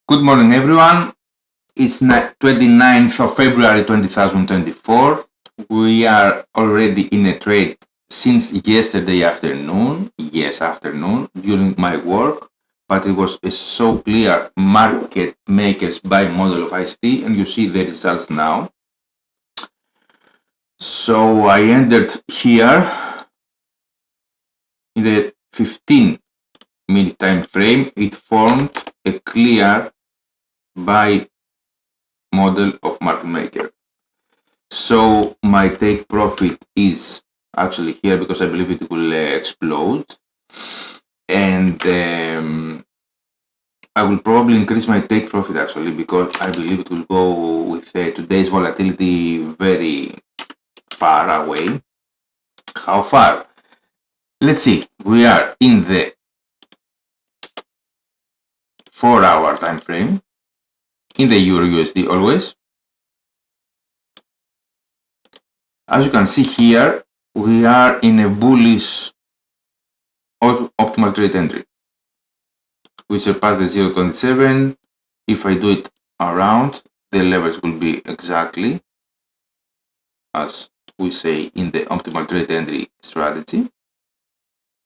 Good morning, everyone. It's 29th of February 2024. We are already in a trade since yesterday afternoon. Yes, afternoon during my work, but it was a so clear market makers buy model of ICT, and you see the results now. So I entered here in the 15-minute time frame. It formed a clear buy model of market maker. So my take profit is actually here because I believe it will explode, and I will probably increase my take profit actually because I believe it will go with today's volatility very far away. How far? Let's see. We are in the 4-hour time frame in the EUR USD always. As you can see here, we are in a bullish optimal trade entry. We surpass the 0.27. If I do it around, the levels will be exactly as we say in the optimal trade entry strategy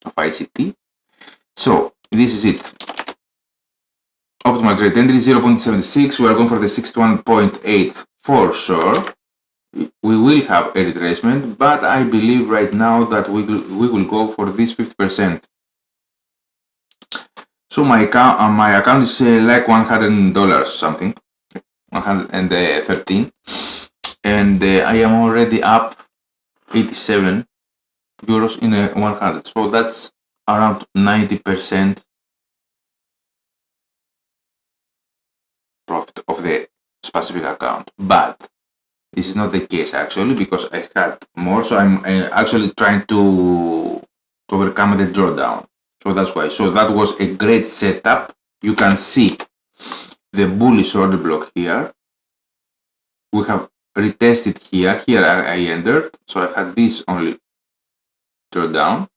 of ICT. So this is it. Optimal trade entry 0.76. We are going for the 61.8 for sure. We will have a retracement, but I believe right now that we will go for this 50%. So my account is like $100 something, 113, and I am already up 87 euros in a 100. So that's around 90% profit of the specific account. But this is not the case actually because I had more. So I'm actually trying to overcome the drawdown. So that's why. So that was a great setup. You can see the bullish order block here. We have retested here. Here I entered. So I had this only drawdown.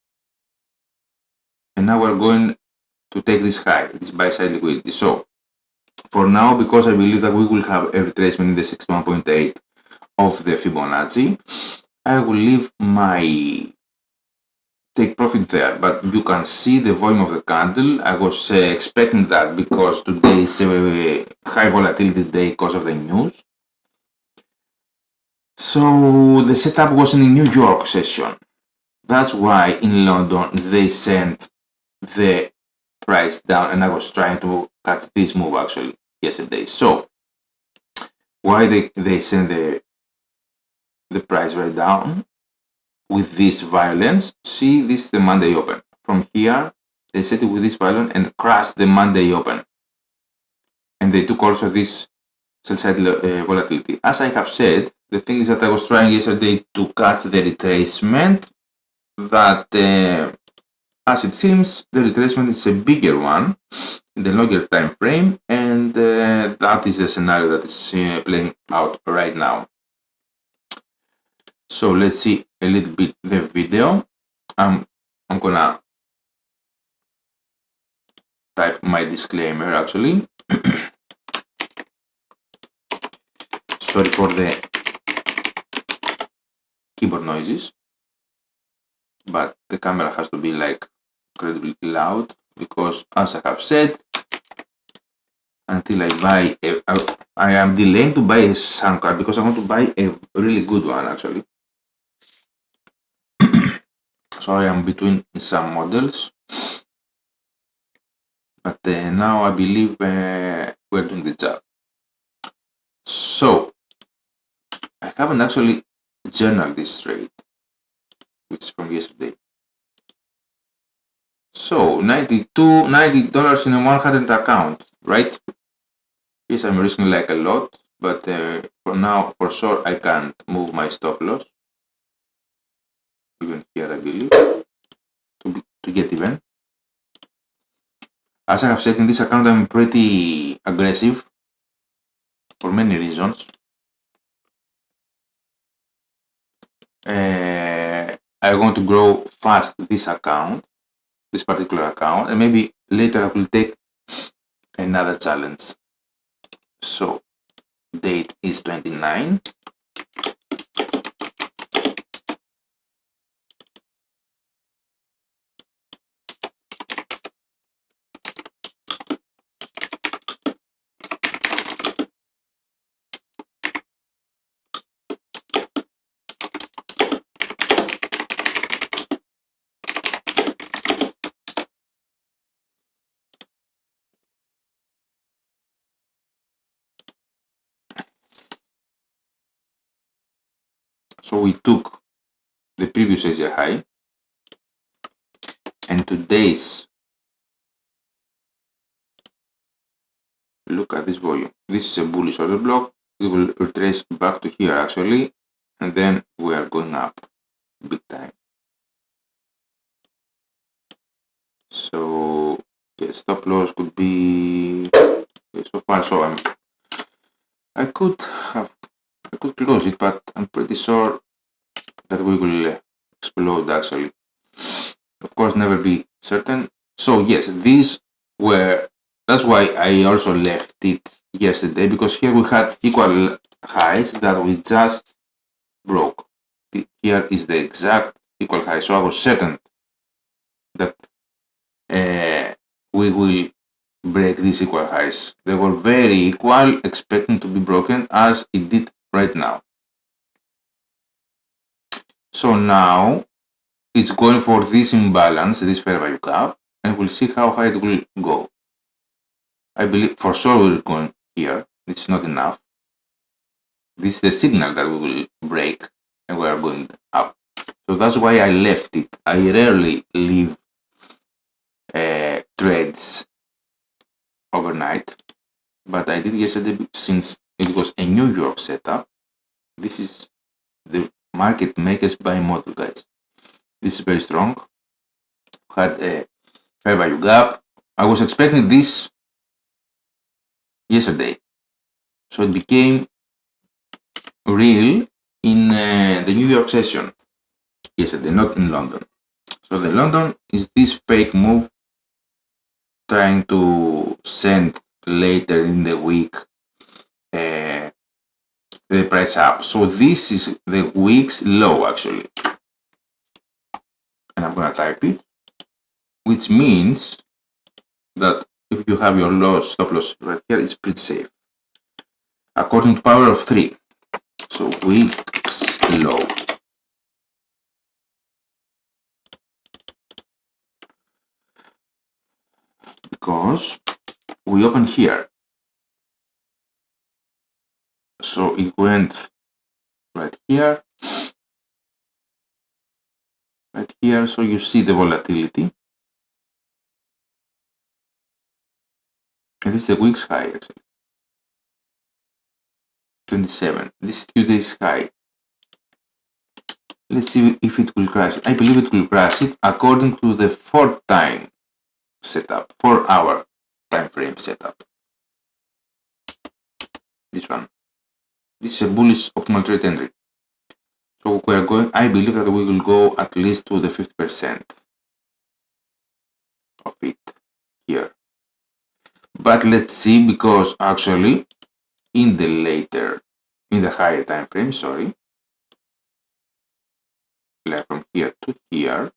And now we're going to take this high, this buy side liquidity. So for now, because I believe that we will have a retracement in the 61.8 of the Fibonacci, I will leave my take profit there, but you can see the volume of the candle. I was expecting that because today is a high volatility day because of the news. So the setup was in a New York session. That's why in London they sent the price down, and I was trying to catch this move actually yesterday. So why they send the price right down with this violence? See, this is the Monday open. From here, they set it with this violence and crashed the Monday open. And they took also this sell side volatility. As I have said, the thing is that I was trying yesterday to catch the retracement. That as it seems, the retracement is a bigger one in the longer time frame, and that is the scenario that is playing out right now. So let's see a little bit the video. I'm gonna type my disclaimer actually. Sorry for the keyboard noises, but the camera has to be like incredibly loud because, as I have said, until I buy I am delaying to buy a sound card because I want to buy a really good one actually. So I am between some models, but now I believe we're doing the job. So I haven't actually journaled this trade, which is from yesterday. So $90 in a 100 account, right? Yes, I'm risking like a lot, but for now, for sure, I can't move my stop loss. Even here, I believe, to get even. As I have said, in this account, I'm pretty aggressive for many reasons. I want to grow fast this account, this particular account, and maybe later I will take another challenge So date is 29. So we took the previous Asia high and today's, look at this volume. This is a bullish order block. It will retrace back to here actually, and then we are going up big time. So yeah, stop loss could be, okay, so far so I could close it, but I'm pretty sure that we will explode actually. Of course, never be certain. So yes, these were, that's why I also left it yesterday, because here we had equal highs that we just broke. Here is the exact equal high, so I was certain that we will break these equal highs. They were very equal, expecting to be broken as it did right now. So now it's going for this imbalance, this fair value gap, and we'll see how high it will go. I believe for sure we're going here. It's not enough. This is the signal that we will break and we are going up. So that's why I left it. I rarely leave trades overnight, but I did yesterday since it was a New York setup. This is the market makers buy model, guys. This is very strong. Had a fair value gap. I was expecting this yesterday, so it became real in the New York session yesterday, not in London. So the London is this fake move trying to send later in the week the price up. So this is the week's low actually, and I'm gonna type it, which means that if you have your loss, stop loss right here, it's pretty safe according to power of 3. So week's low. Because we open here, so it went right here, so you see the volatility, and this is the week's high actually, 27. This is today's high. Let's see if it will crash it. I believe it will crash it according to the 4-time setup, 4-hour time frame setup. This one. This is a bullish optimal trade entry. So we are going, I believe that we will go at least to the 50% of it here. But let's see, because actually in the higher time frame, sorry, like from here to here,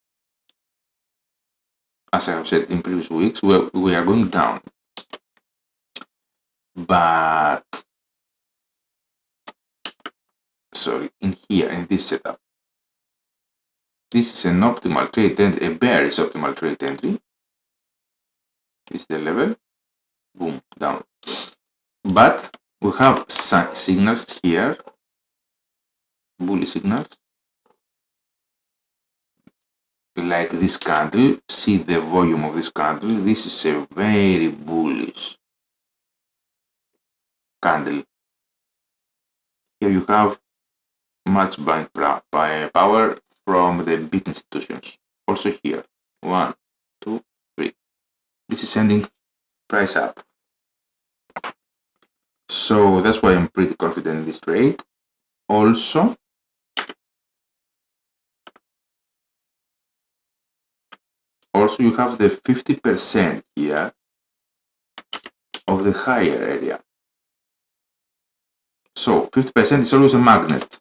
as I have said in previous weeks, we are going down. But sorry, in here, in this setup, this is an optimal trade entry, a bearish optimal trade entry. This is the level, boom, down. But we have some signals here, bullish signals, like this candle. See the volume of this candle. This is a very bullish candle. Here you have much buying power from the big institutions. Also here, 1, 2, 3. This is sending price up. So that's why I'm pretty confident in this trade. Also, you have the 50% here of the higher area. So 50% is always a magnet.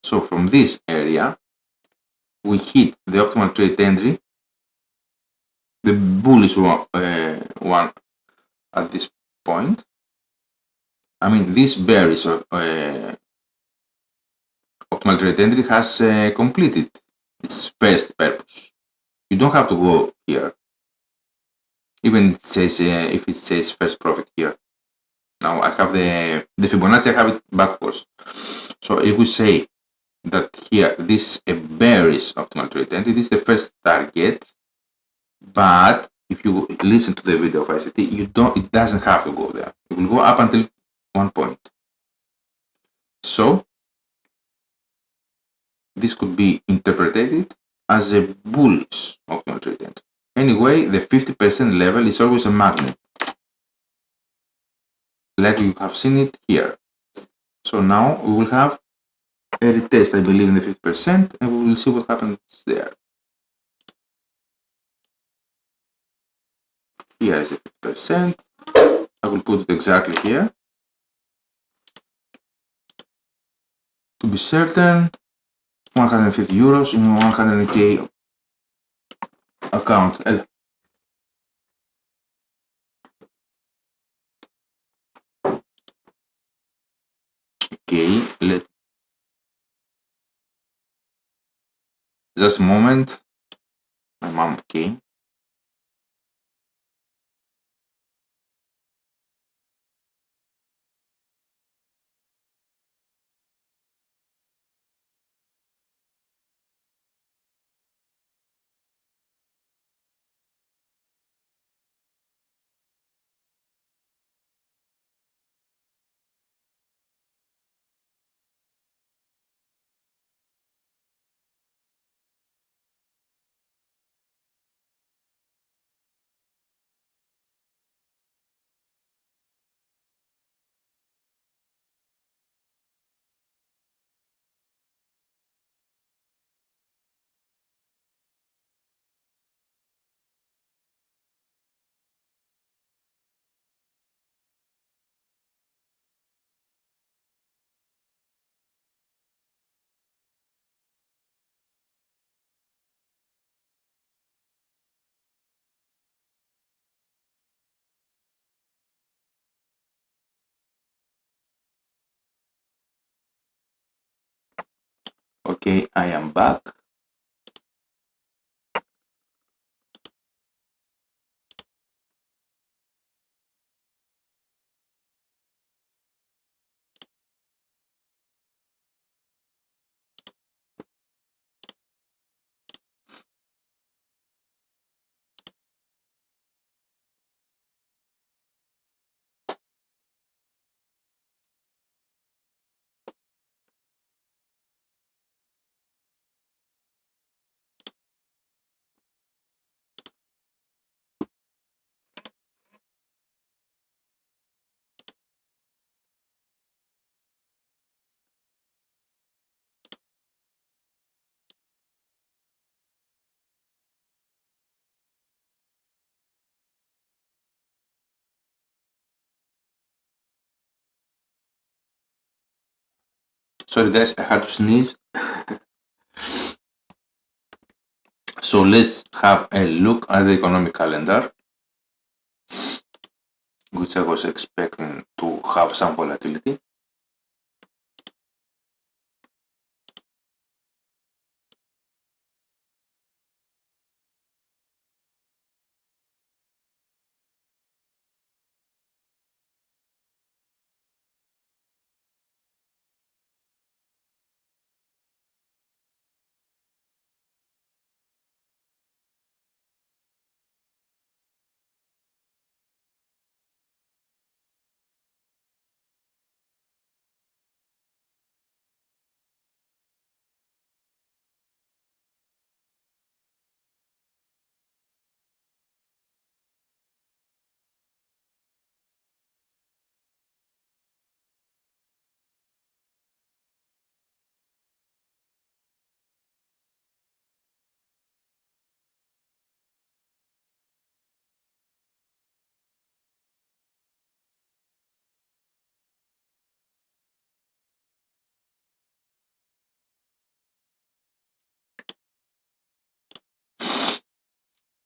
So from this area, we hit the optimal trade entry, the bullish one at this point. I mean, this bearish optimal trade entry has completed its first purpose. You don't have to go here, even it says if it says first profit here. Now I have the Fibonacci, I have it backwards. So if we say that here this is a bearish optimal trade entry, this is the first target, but if you listen to the video of ICT, it doesn't have to go there. It will go up until one point. So this could be interpreted as a bullish optimal trade entry. Anyway, the 50% level is always a magnet, like you have seen it here. So now we will have a retest, I believe, in the 50%, and we will see what happens there. Here is the 50%. I will put it exactly here. To be certain, 150 euros in 100k account. Okay, just a moment. My mom came. Okay, I am back. Sorry guys, I had to sneeze. So let's have a look at the economic calendar, which I was expecting to have some volatility.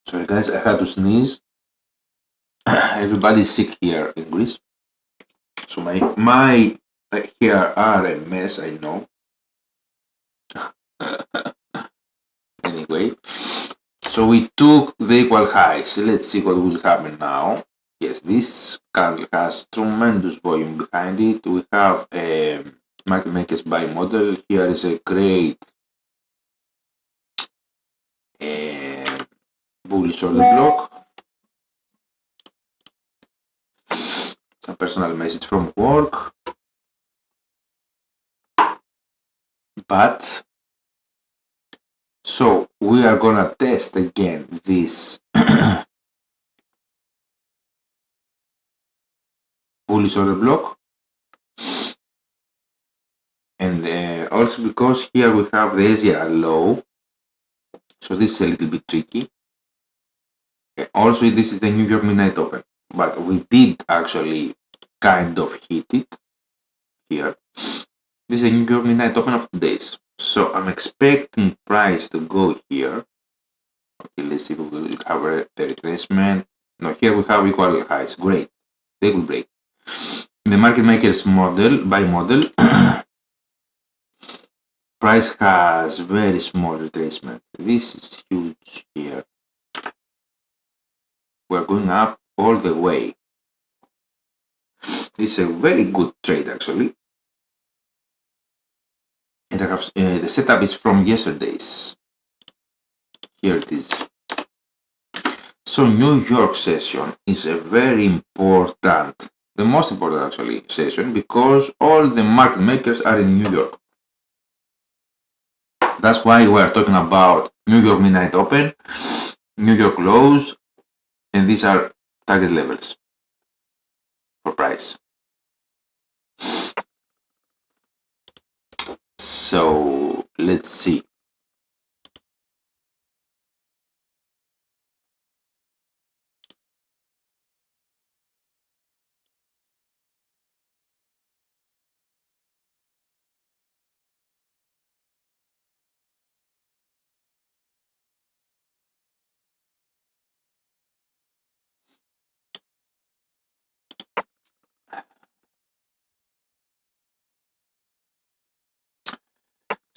Sorry guys, I had to sneeze. Everybody's sick here in Greece. So my hair are a mess, I know. Anyway, so we took the equal highs. Let's see what will happen now. Yes, this candle has tremendous volume behind it. We have a market makers buy model. Here is a great bullish order block. Some personal message from work. But so we are gonna test again this bullish order block, and also because here we have the Asia low, so this is a little bit tricky. Also, this is the New York Midnight Open, but we did actually kind of hit it here. This is a New York Midnight Open of 2 days, so I'm expecting price to go here. Okay, let's see if we will cover the retracement. No, here we have equal highs. Great, they will break. The market makers model by model, price has very small retracement. This is huge here. We're going up all the way. This is a very good trade actually. And the setup is from yesterday's. Here it is. So New York session is a very important, the most important actually session, because all the market makers are in New York. That's why we are talking about New York Midnight Open, New York lows, and these are target levels for price. So let's see.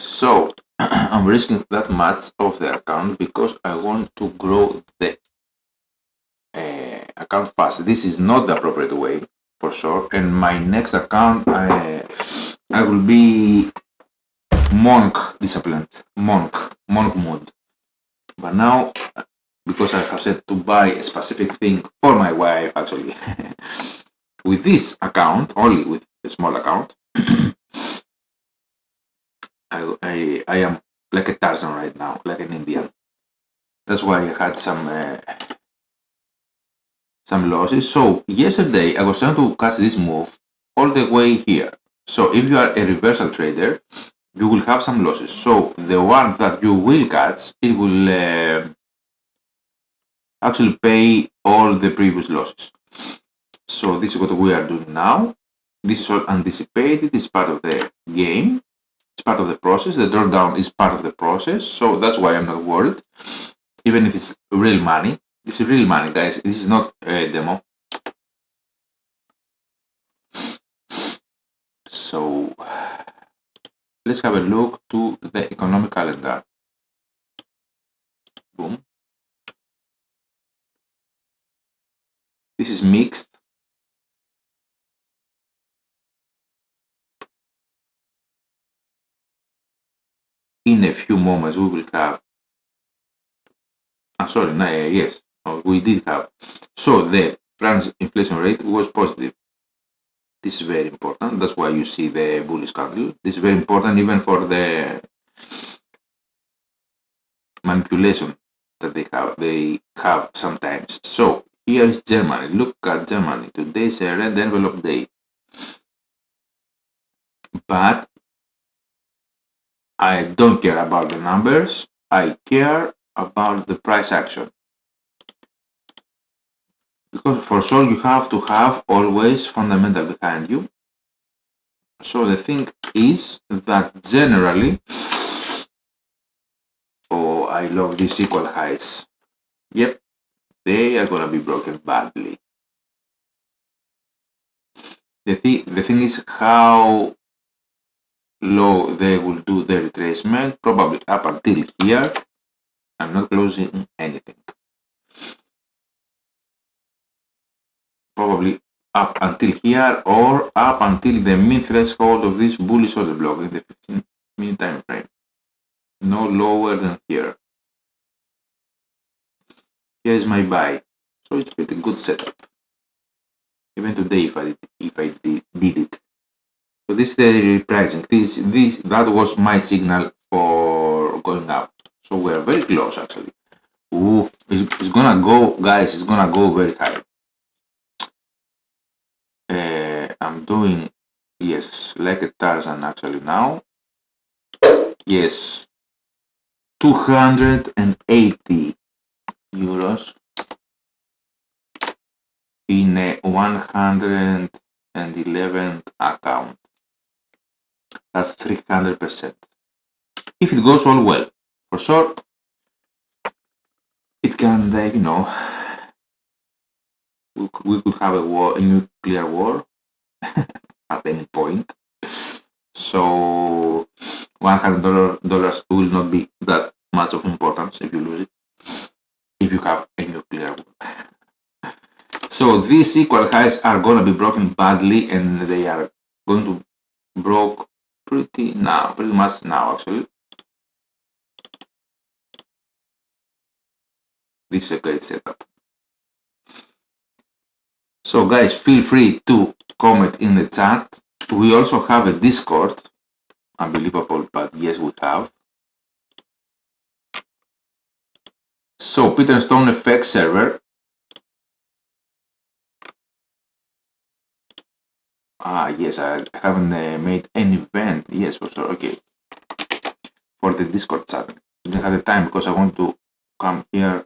So I'm risking that much of the account because I want to grow the account fast. This is not the appropriate way for sure. And my next account, I will be monk disciplined, monk mode. But now, because I have said to buy a specific thing for my wife, actually, with this account, only with a small account, I am like a Tarzan right now, like an Indian. That's why I had some losses. So yesterday I was trying to catch this move all the way here. So if you are a reversal trader, you will have some losses. So the one that you will catch, it will actually pay all the previous losses. So this is what we are doing now. This is all anticipated. It's part of the game. It's part of the process. The drawdown is part of the process. So that's why I'm not worried. Even if it's real money. This is real money, guys. This is not a demo. So let's have a look to the economic calendar. Boom. This is mixed. In a few moments we will have, sorry, no, yes, we did have. So the France inflation rate was positive. This is very important. That's why you see the bullish candle. This is very important even for the manipulation that they have sometimes. So here is Germany. Look at Germany. Today is a red envelope day. But I don't care about the numbers. I care about the price action. Because for sure you have to have always fundamental behind you. So the thing is that generally, oh, I love these equal highs. Yep, they are gonna be broken badly. The thing is how low they will do the retracement, probably up until here. I'm not closing anything. Probably up until here or up until the mid threshold of this bullish order block in the 15-minute time frame. No lower than here. Here is my buy. So it's pretty good setup. Even today if I did it. So this is the repricing. That was my signal for going up. So we are very close actually. Ooh, it's gonna go, guys, it's gonna go very high. I'm doing, yes, like a Tarzan actually now. Yes, 280 euros in a 111 account. That's 300%. If it goes all well, for sure, it can, we could have a nuclear war at any point. So $100 will not be that much of importance if you lose it, if you have a nuclear war. So these equal highs are going to be broken badly, and they are going to broke pretty much now actually. This is a great setup. So guys, feel free to comment in the chat. We also have a Discord. Unbelievable, but yes, we have. So Peter Stone FX server. Yes, I haven't made an event. Yes, for sure. Okay. For the Discord chat. I didn't have the time because I want to come here.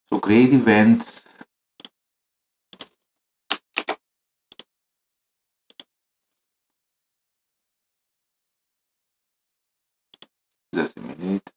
So create events. Just a minute.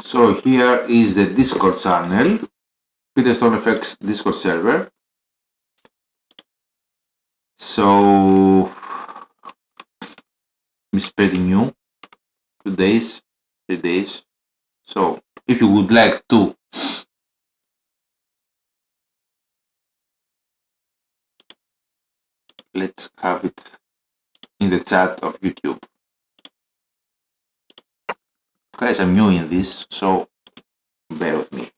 So here is the Discord channel, Peter Stone FX Discord server. So it's pretty new, 2 days, 3 days. So if you would like to let's have it in the chat of YouTube. Guys, I'm new in this, so bear with me.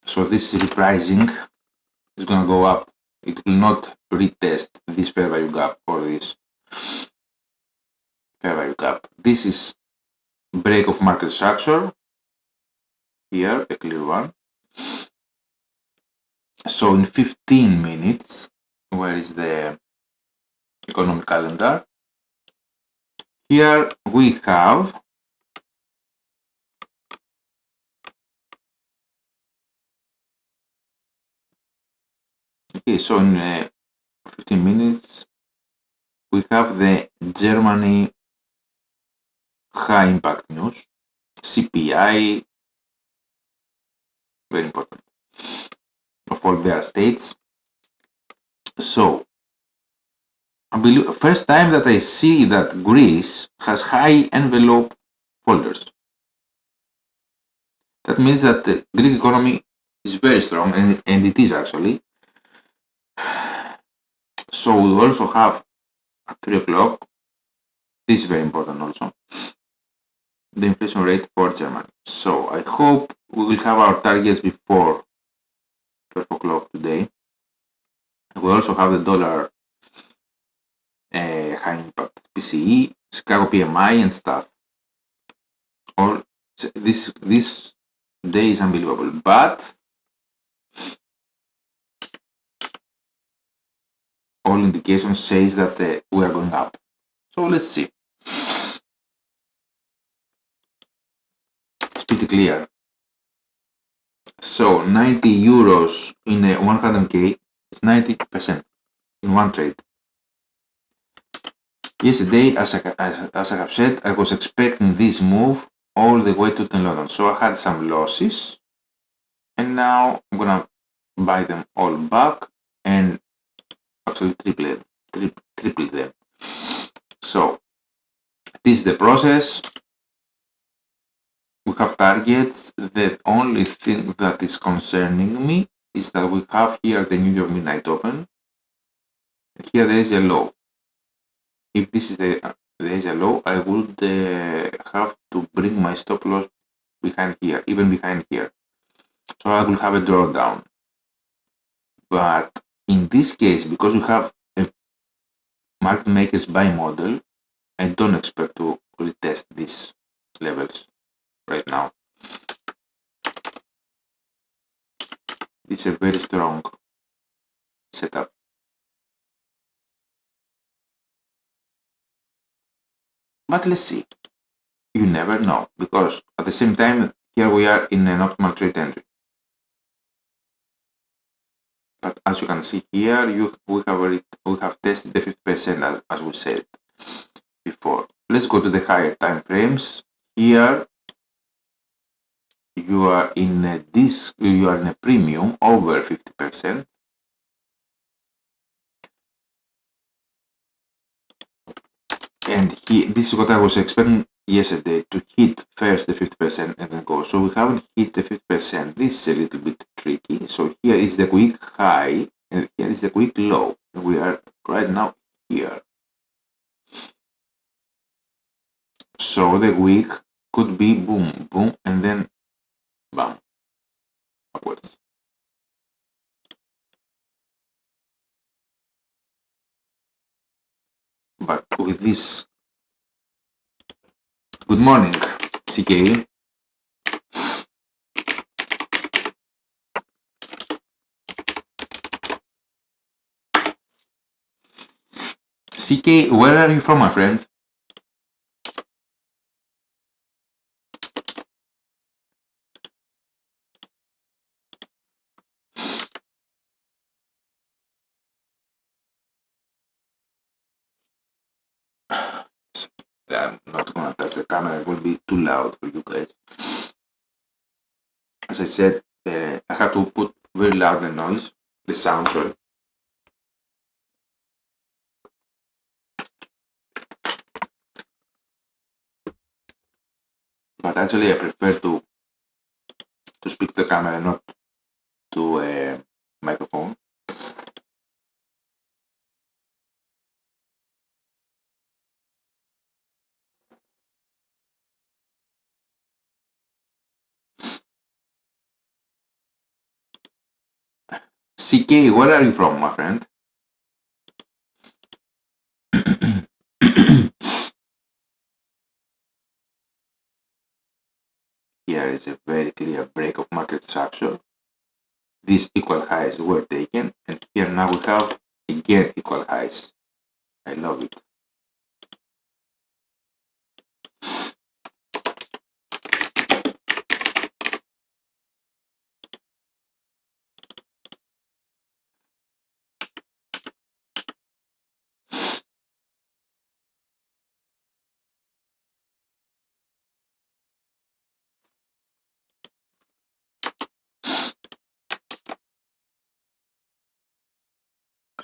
So this repricing is gonna go up. It will not retest this fair value gap or this fair value gap. This is break of market structure. Here, a clear one. So in 15 minutes, where is the economic calendar? Here we have okay, so in 15 minutes we have the Germany high impact news, CPI, very important, of all their states. So I believe first time that I see that Greece has high envelope folders. That means that the Greek economy It's very strong, and it is actually. So we also have at 3 o'clock, this is very important also, the inflation rate for Germany. So I hope we will have our targets before 12 o'clock today. We also have the dollar high impact PCE, Chicago PMI and stuff. All this day is unbelievable, but all indications says that we are going up. So let's see. It's pretty clear. So 90 euros in a 100k is 90% in one trade. Yesterday, as I have said, I was expecting this move all the way to 10 London. So I had some losses, and now I'm gonna buy them all back and actually triple them. So this is the process. We have targets. The only thing that is concerning me is that we have here the New York Midnight Open. Here there is a low. If this is there is a low, I would have to bring my stop loss behind here, even behind here. So I will have a drawdown. But in this case, because we have a market makers buy model, I don't expect to retest these levels right now. It's a very strong setup. But let's see. You never know, because at the same time, here we are in an optimal trade entry. But as you can see here, we have tested the 50% as we said before. Let's go to the higher time frames. Here you are in a premium over 50%. And this is what I was expecting yesterday, to hit first the 50% and then go. So we haven't hit the 50%. This is a little bit tricky. So here is the quick high and here is the quick low. We are right now here. So the wick could be boom, boom, and then bam, upwards. But with this, good morning, CK. CK, where are you from, my friend? I'm not gonna touch the camera, it will be too loud for you guys. As I said, I have to put very loud the noise, the sound, sorry. But actually I prefer to speak to the camera, not to a microphone. CK, where are you from, my friend? Here is a very clear break of market structure. These equal highs were taken, and here now we have again equal highs. I love it.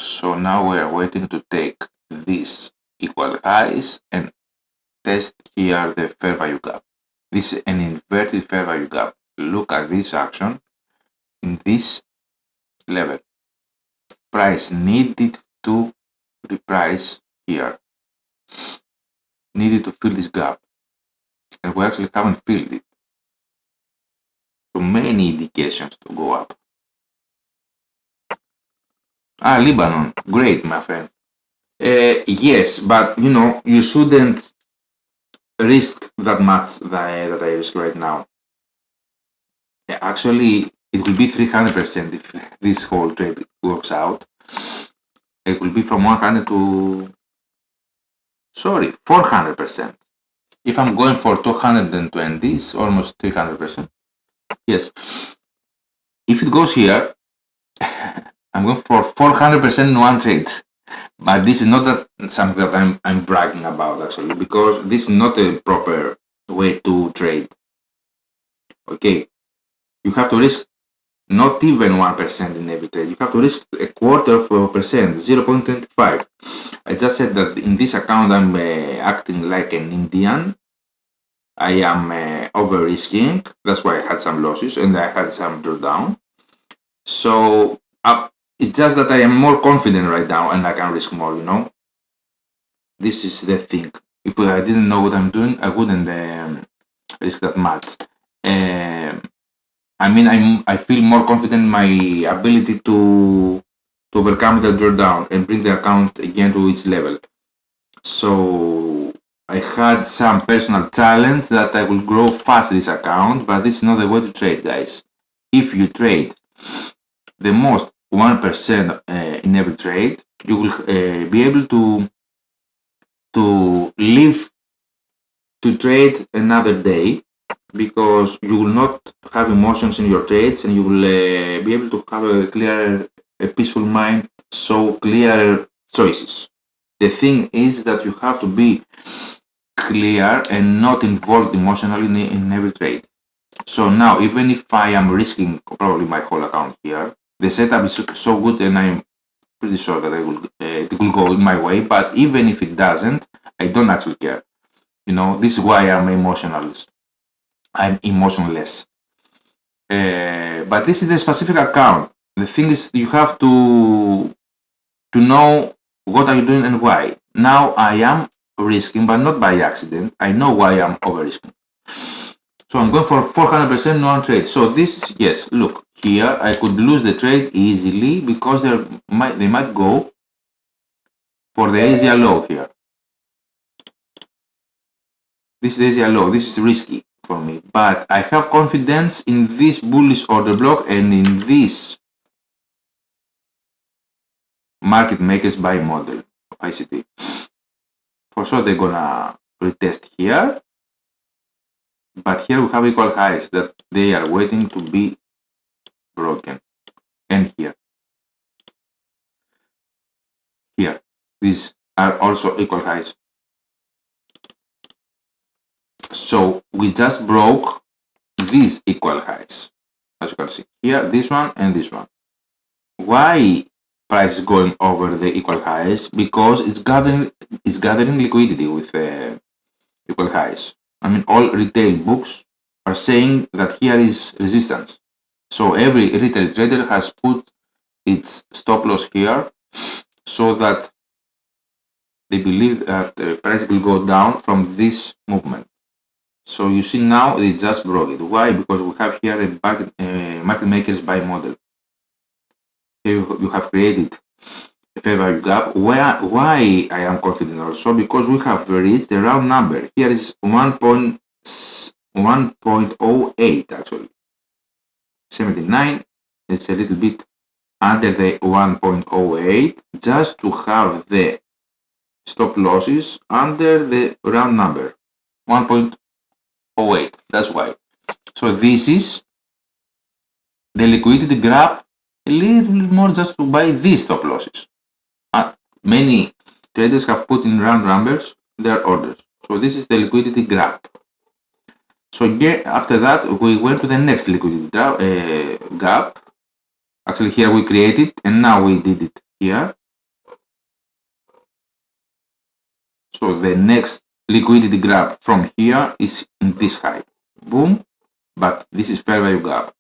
So now we are waiting to take these equal highs and test here the fair value gap. This is an inverted fair value gap. Look at this action. in this level. Price needed to reprice here, needed to fill this gap, and we actually haven't filled it. So many indications to go up. Lebanon, great, my friend. Yes, but you know, you shouldn't risk that much that I risk right now. Actually, it will be 300% if this whole trade works out. It will be from 100 to, sorry, 400%. If I'm going for 220, it's almost 300%. Yes. If it goes here, I'm going for 400% in one trade. But this is not something that I'm bragging about, actually, because this is not a proper way to trade. Okay, you have to risk not even 1% in every trade. You have to risk a quarter of a percent, 0.25. I just said that in this account I'm acting like an Indian. I am over risking. That's why I had some losses and I had some drawdown. So it's just that I am more confident right now and I can risk more, you know. This is the thing. If I didn't know what I'm doing, I wouldn't risk that much. I mean, I feel more confident in my ability to overcome the drawdown and bring the account again to its level. So I had some personal challenge that I will grow fast this account, but this is not the way to trade, guys. If you trade the most 1% in every trade, you will be able to live to trade another day, because you will not have emotions in your trades and you will be able to have a clearer, a peaceful mind, so clearer choices. The thing is that you have to be clear and not involved emotionally in every trade. So now, even if I am risking probably my whole account here, the setup is so good and I'm pretty sure that it will go in my way, but even if it doesn't, I don't actually care. You know, this is why I'm emotionalist. I'm emotionless. But this is the specific account. The thing is, you have to know what are you doing and why. Now I am risking, but not by accident. I know why I'm over risking. So I'm going for 400% non-trade. So this, yes, look, here I could lose the trade easily because they might go for the Asia low here. This is Asia low. This is risky for me, but I have confidence in this bullish order block and in this market makers buy model of ICT. For sure they're gonna retest here, but here we have equal highs that they are waiting to be broken, and here these are also equal highs. So we just broke these equal highs, as you can see here, this one and this one. Why price is going over the equal highs? Because it's gathering liquidity with equal highs. I mean, all retail books are saying that here is resistance. So every retail trader has put its stop loss here so that they believe that the price will go down from this movement. So you see now it just broke it. Why? Because we have here a market makers buy model. Here you have created a fair value gap. Why I am confident also? Because we have reached the round number. Here is 1.08 actually. 79. It's a little bit under the 1.08 just to have the stop losses under the round number 1.08. That's why. So this is the liquidity grab a little bit more just to buy these stop losses. Many traders have put in round numbers their orders. So this is the liquidity grab. So again, after that, we went to the next liquidity gap. Actually, here we created, and now we did it here. So the next liquidity grab from here is in this high. Boom. But this is fair value gap.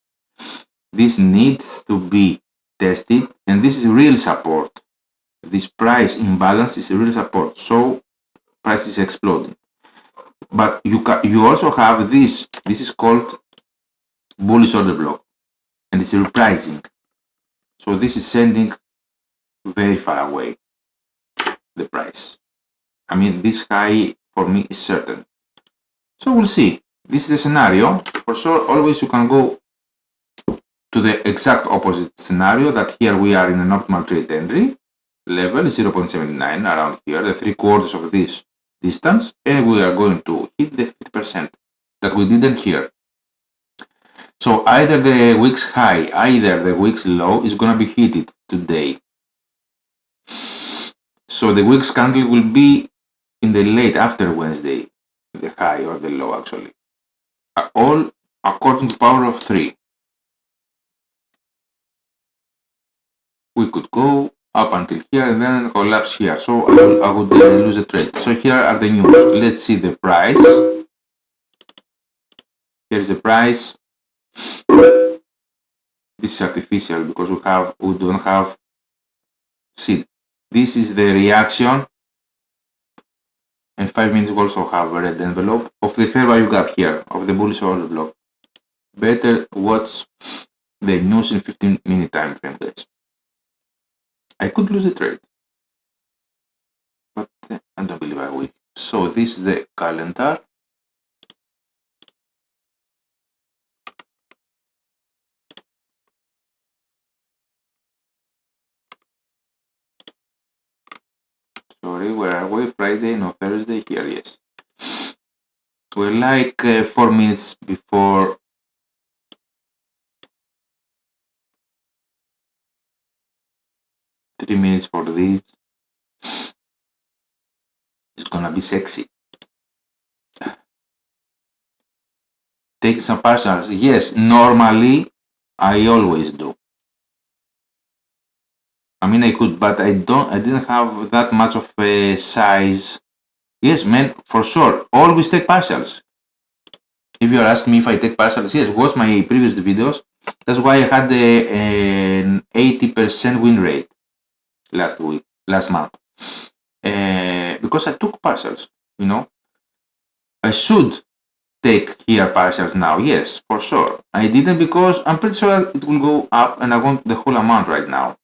This needs to be tested, and this is real support. This price imbalance is a real support, so price is exploding. But you also have this. This is called bullish order block, and it's repricing. So this is sending very far away the price. I mean, this high for me is certain. So we'll see. This is the scenario. For sure, always you can go to the exact opposite scenario, that here we are in an optimal trade entry level 0.79 around here, the 3/4 of this distance, and we are going to hit the 50% that we didn't here. So either the week's high, either the week's low is going to be hit today. So the week's candle will be in the late after Wednesday, the high or the low actually. All according to power of 3. We could go up until here and then collapse here. So I would lose a trade. So here are the news. Let's see the price. Here is the price. This is artificial because we don't have. See, this is the reaction. And 5 minutes we also have a red envelope of the fair value gap here of the bullish order block. Better watch the news in 15-minute time frame, guys. I could lose the trade, but I don't believe I will. So this is the calendar. Sorry, where are we? Friday, no, Thursday, here, yes. We're like 4 minutes before. Three minutes for this. It's gonna be sexy. Take some partials. Yes, normally I always do. I mean, I could, but I didn't have that much of a size. Yes, man, for sure. Always take partials. If you are asking me if I take partials, yes, watch my previous videos. That's why I had an 80% win rate last month. Because I took partials, you know. I should take here partials now, yes, for sure. I didn't because I'm pretty sure it will go up and I want the whole amount right now.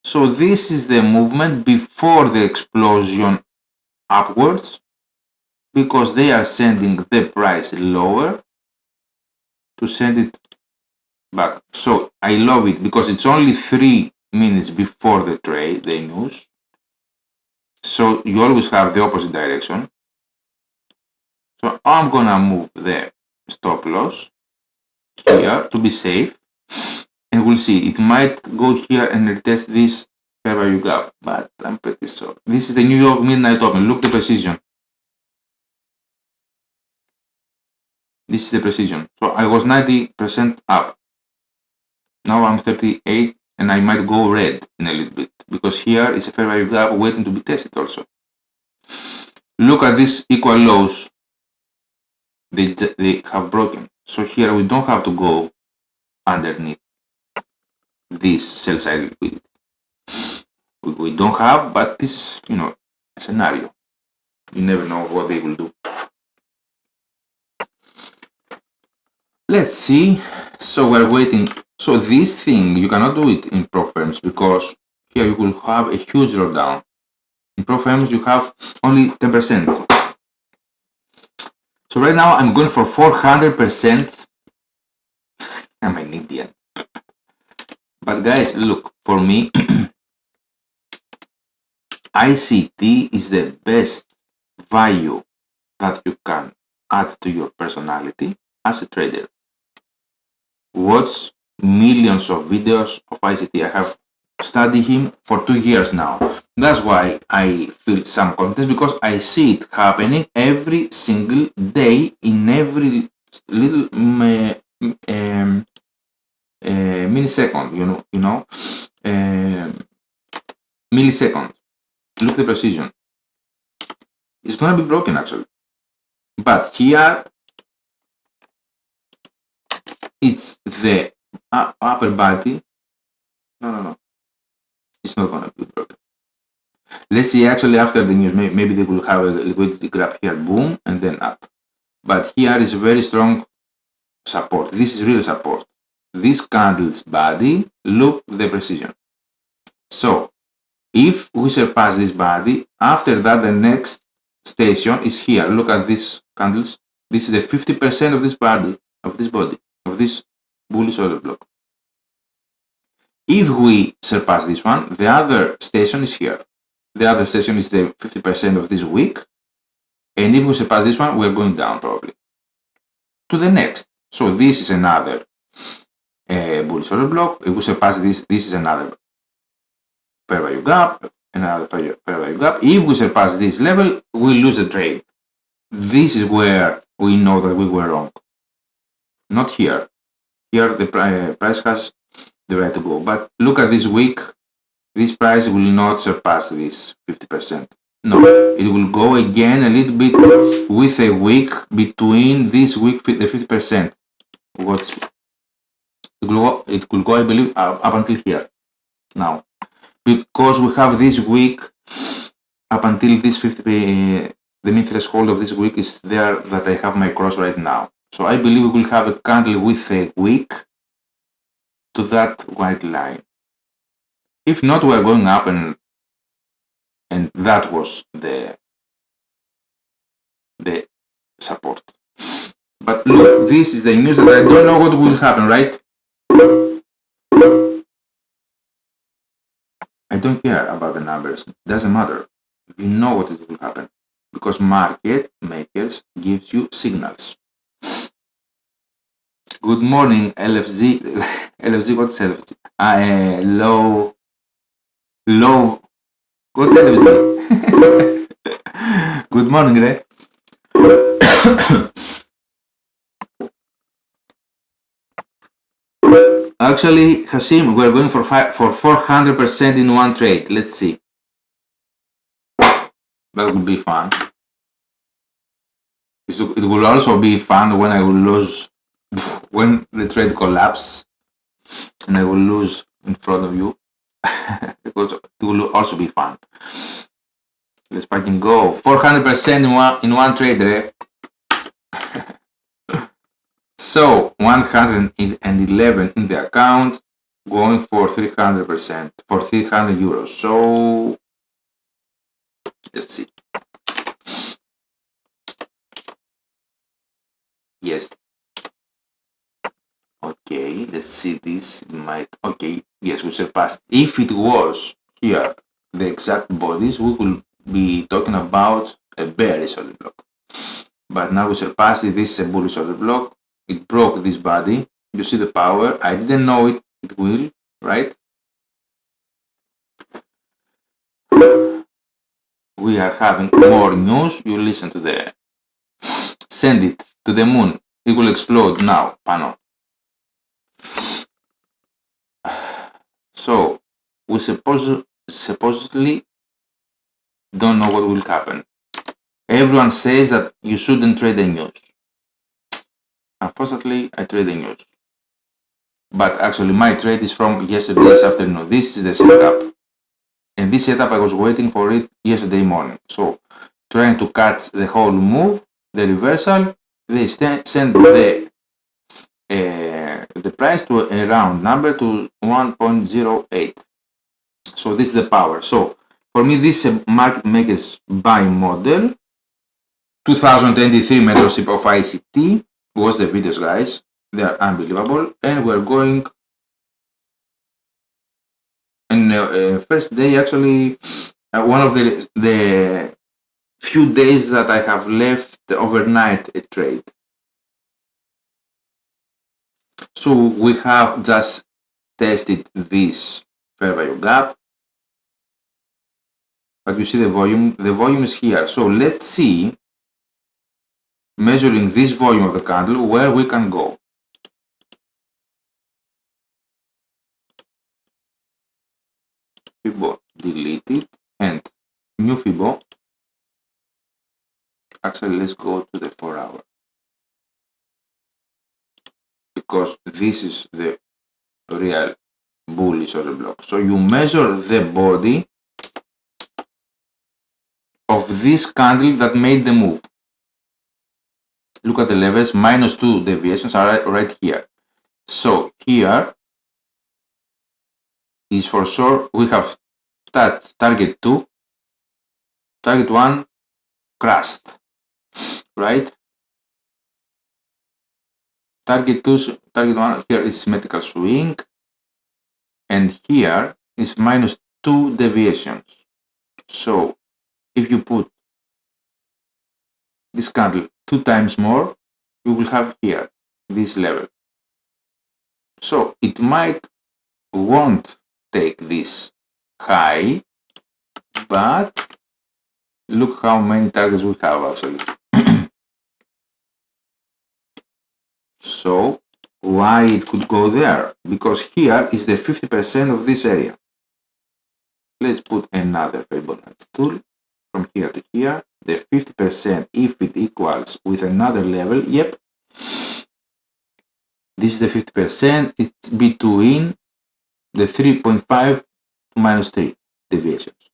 So this is the movement before the explosion upwards, because they are sending the price lower to send it back. So I love it because it's only 3 minutes before the trade, the news. So you always have the opposite direction. So I'm gonna move the stop loss here to be safe, and we'll see. It might go here and retest this fair value gap, but I'm pretty sure. This is the New York midnight open. Look the precision. This is the precision. So I was 90% up. Now I'm 38, and I might go red in a little bit because here is a fair value gap waiting to be tested also. Look at these equal lows. They have broken. So here we don't have to go underneath this sell side liquidity. We don't have, but this is, you know, a scenario. You never know what they will do. Let's see. So we're waiting. So this thing, you cannot do it in pro firms because here you will have a huge drawdown. In pro firms, you have only 10%. So right now I'm going for 400%. I'm an Indian. But guys, look, for me, ICT is the best value that you can add to your personality as a trader. Watch millions of videos of ICT. I have studied him for 2 years now. That's why I feel some confidence, because I see it happening every single day in every little millisecond, millisecond. Look at the precision. It's gonna be broken actually. But here it's the upper body. No, it's not gonna be broken. Let's see, actually, after the news, maybe they will have a liquidity grab here, boom, and then up. But here is very strong support. This is real support. This candle's body, look the precision. So if we surpass this body, after that the next station is here. Look at these candles. This is the 50% of this body, of this bullish order block. If we surpass this one, the other station is here. The other station is the 50% of this wick. And if we surpass this one, we're going down probably to the next. So this is another bullish order block. If we surpass this, this is another fair value gap, another fair value gap. If we surpass this level, we lose the trade. This is where we know that we were wrong. Not here. Here the price has the right to go. But look at this wick. This price will not surpass this 50%. No, it will go again a little bit with a wick between this wick, the 50%. It could go, I believe, up until here. Now, because we have this wick up until this 50, the mid threshold of this wick is there that I have my cross right now. So I believe we will have a candle with a wick to that white line. If not, we are going up, and that was the support. But look, this is the news that I don't know what will happen, right? I don't care about the numbers. Doesn't matter. You know what it will happen, because market makers gives you signals. Good morning, LFG. LFG, what's LFG? Low. What's LFG? Good morning, Ray. Actually, Hashim, we're going for 400% in one trade. Let's see. That would be fun. It will also be fun when I will lose, when the trade collapses, and I will lose in front of you. It will also be fun. Let's fucking go. 400% in one trade, Ray. So 111 in the account, going for 300%, for 300 euros. So let's see. Yes. Okay, let's see this. Okay, yes, we surpassed. If it was here, the exact bodies, we will be talking about a bearish order block. But now we surpassed it. This is a bullish order block. It broke this body. You see the power. I didn't know it will, right? We are having more news. You listen to the, send it to the moon. It will explode now, Pano. So we supposedly don't know what will happen. Everyone says that you shouldn't trade the news. Unfortunately, I trade the news. But actually, my trade is from yesterday's afternoon. This is the setup. And this setup, I was waiting for it yesterday morning. So, trying to catch the whole move, the reversal, they send the price to a round number to 1.08. So, this is the power. So, for me, this is a market makers buy model. 2023 mentorship of ICT. Watch the videos, guys. They are unbelievable. And we're going, and first day, actually, one of the few days that I have left overnight a trade. So we have just tested this fair value gap, but you see the volume is here. So let's see, measuring this volume of the candle, where we can go. Fibo deleted and new Fibo. Actually, let's go to the 4 hour, because this is the real bullish order block. So you measure the body of this candle that made the move. Look at the levels, -2 deviations are right here. So here is for sure we have touched target 2, target 1 crashed, right? Target 2, target 1 here is symmetrical swing, and here is -2 deviations. So if you put this candle 2 times more, you will have here this level. So it won't take this high, but look how many targets we have actually. So why it could go there? Because here is the 50% of this area. Let's put another Fibonacci tool from here to here. The 50%, if it equals with another level, yep, this is the 50%, it's between the 3.5 to -3 deviations.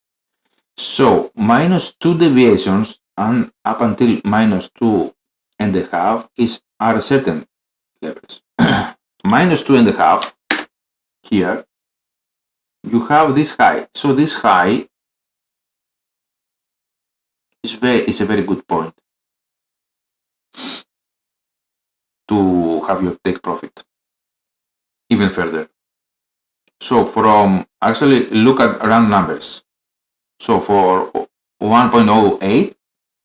So -2 deviations and up until -2.5 are certain levels. -2.5 here, you have this high. So this high is a very good point to have your take profit even further. So from actually look at round numbers. So for 1.08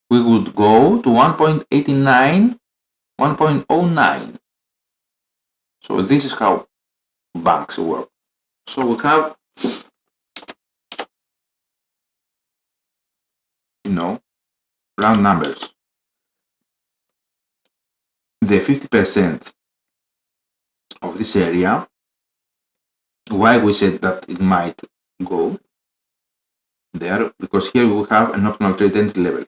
we would go to 1.89, 1.09. So this is how banks work. So we have, round numbers. The 50% of this area, why we said that it might go there, because here we have an optimal trade entry level.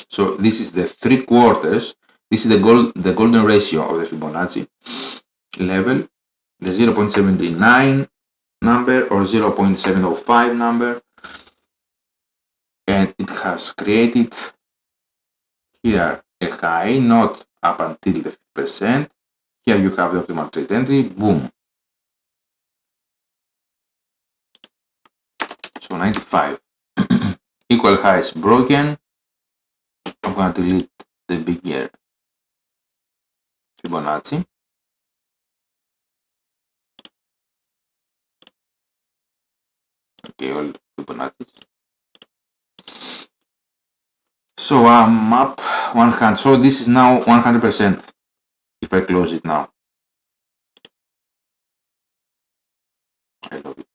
So this is the 3/4. This is the golden ratio of the Fibonacci level, the 0.79 number or 0.705 number, and it has created here a high, not up until the 50%. Here you have the optimal trade entry, boom. So 95. Equal highs broken. I'm going to delete the bigger Fibonacci. Okay, all Fibonacci. So I'm up 100. So this is now 100% if I close it now. I love it.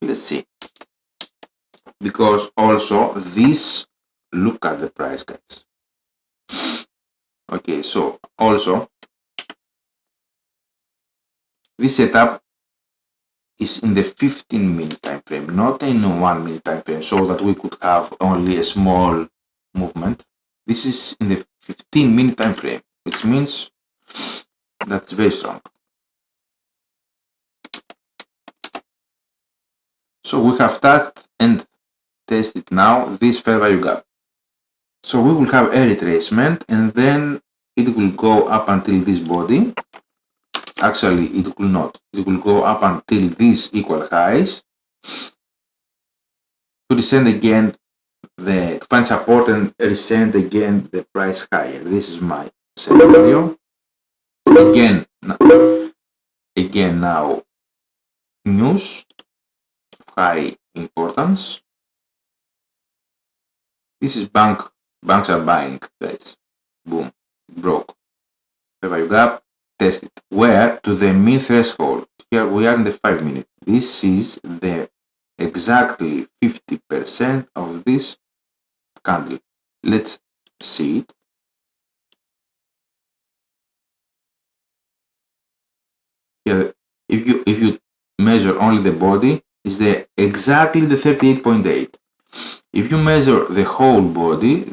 Let's see. Because also this, look at the price, guys. Okay, so also this setup is in the 15-minute time frame, not in a 1-minute time frame, so that we could have only a small movement. This is in the 15-minute time frame, which means that's very strong. So we have touched and tested now this fair value gap. So we will have a retracement, and then it will go up until this body. Actually, it will not. It will go up until these equal highs to descend again, to find support and rescend again the price higher. This is my scenario. Again now, news of high importance. This is banks are buying, guys. Boom, broke. Fair value gap, tested. Where? To the mean threshold. Here we are in the 5-minute. This is the exactly 50% of this candle. Let's see it. Here, if you measure only the body, is exactly the 38.8. If you measure the whole body,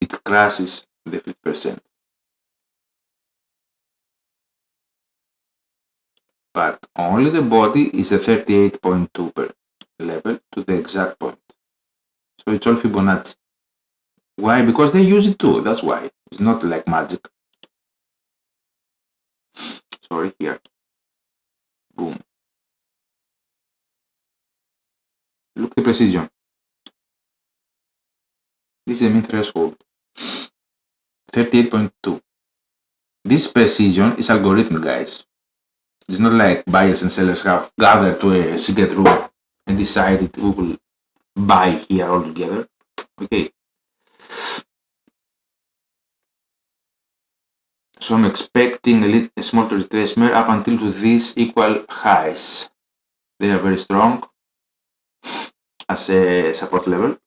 it crashes the 50%. But only the body is the 38.2 level to the exact point. So it's all Fibonacci. Why? Because they use it too. That's why. It's not like magic. Sorry, here. Boom. Look the precision. This is a mean threshold. 38.2. This precision is algorithmic, guys. It's not like buyers and sellers have gathered to a secret room and decided we will buy here all together. Okay. So I'm expecting a small retracement up until to these equal highs. They are very strong as a support level.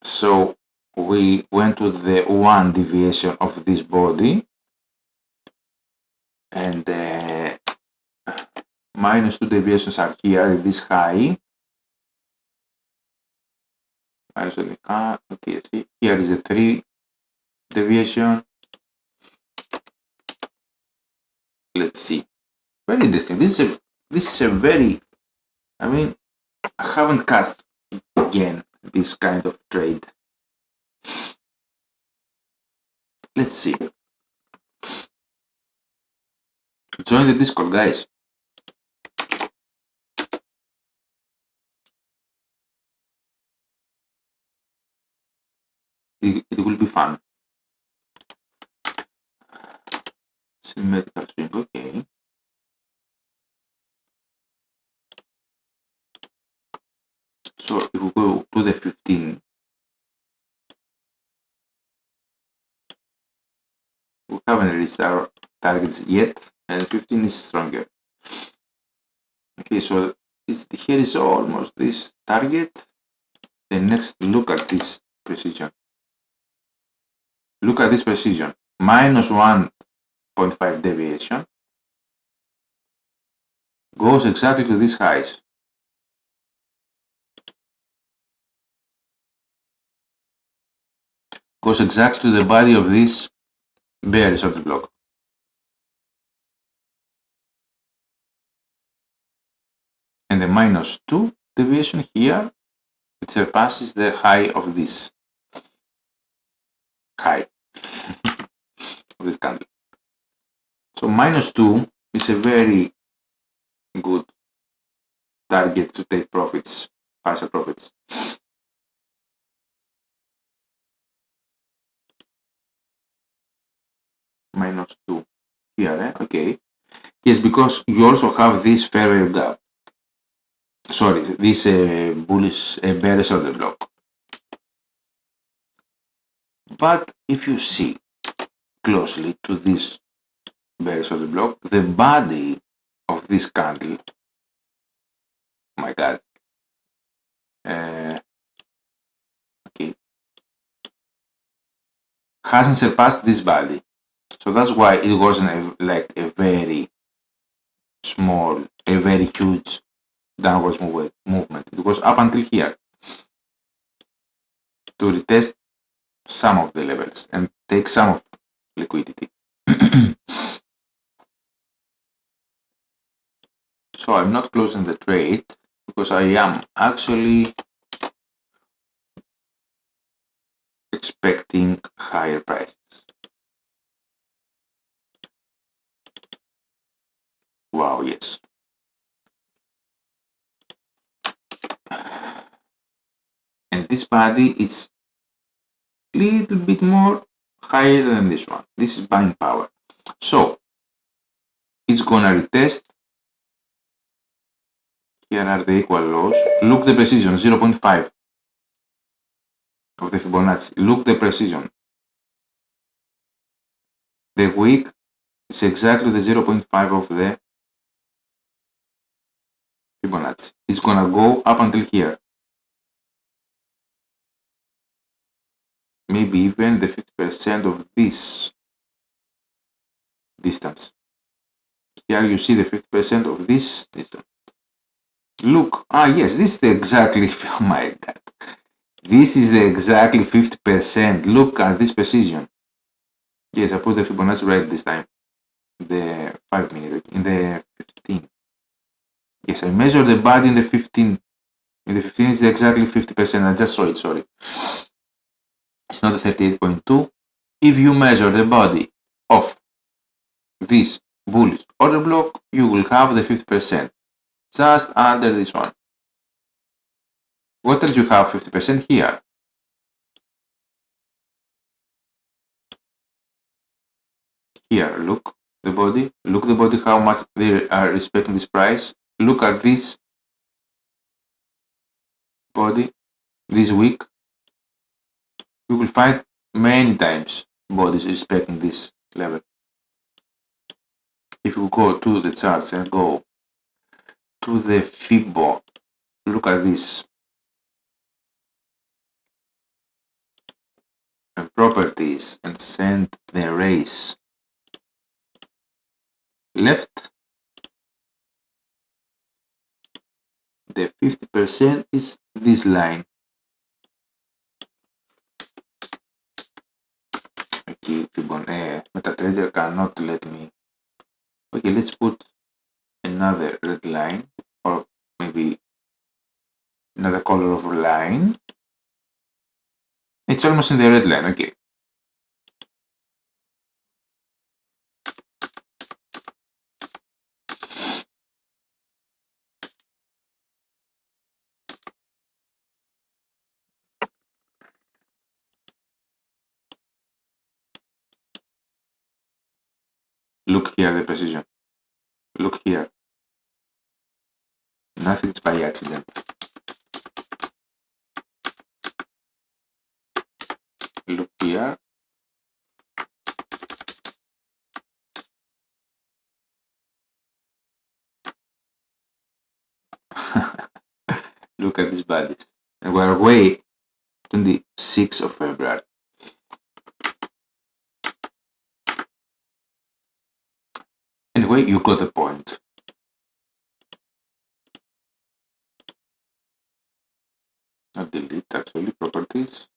So we went to the one deviation of this body and minus 2 deviations are here at this high. Minus okay, see, here is a 3 deviation. Let's see. Very interesting. This is a very, I mean, I haven't cast again this kind of trade. Let's see. Join the Discord, guys. It will be fun. Symmetrical swing, okay. So if we go to the 15, we haven't reached our targets yet, and 15 is stronger. Okay, so here is almost this target. Then next, look at this precision. Look at this precision. Minus 1.5 deviation goes exactly to these highs. Goes exactly to the body of this bearish order block. And the minus 2 deviation here, it surpasses the high of this high of this candle. So minus 2 is a very good target to take profits, partial profits. Minus 2 here, okay. Yes, because you also have this fair value gap. Sorry, this bullish bearish order block. But if you see closely to this bearish order block, the body of this candle, oh my god, okay, hasn't surpassed this body. So that's why it wasn't like a very small, a very huge downwards movement. It was up until here to retest some of the levels and take some of liquidity. So I'm not closing the trade because I am actually expecting higher prices. Wow, yes. And this body is a little bit more higher than this one. This is buying power. So it's gonna retest. Here are the equal lows. Look the precision, 0.5 of the Fibonacci. Look the precision. The wick is exactly the 0.5 of the Fibonacci. It's gonna go up until here. Maybe even the 50% of this distance. Here you see the 50% of this distance. Look, yes, this is the exactly, oh my god. This is the exactly 50%. Look at this precision. Yes, I put the Fibonacci right this time. The 5 minute, in the 15. Yes, I measured the body in the 15. In the 15 is exactly 50%. I just saw it, sorry. It's not the 38.2. If you measure the body of this bullish order block, you will have the 50%. Just under this one. What else you have 50% here? Here, look the body. Look the body, how much they are respecting this price. Look at this body, this week. You will find many times bodies respecting this level. If you go to the charts and go to the Fibo, look at this. And properties and send the race left. The 50% is this line. Okay, MetaTrader cannot let me. Okay, let's put another red line, or maybe another color of line. It's almost in the red line, okay. Look here, the precision. Look here. Nothing's by accident. Look here. Look at these bodies. And we're way 26th of February. Anyway, you got the point. I'll delete actually properties.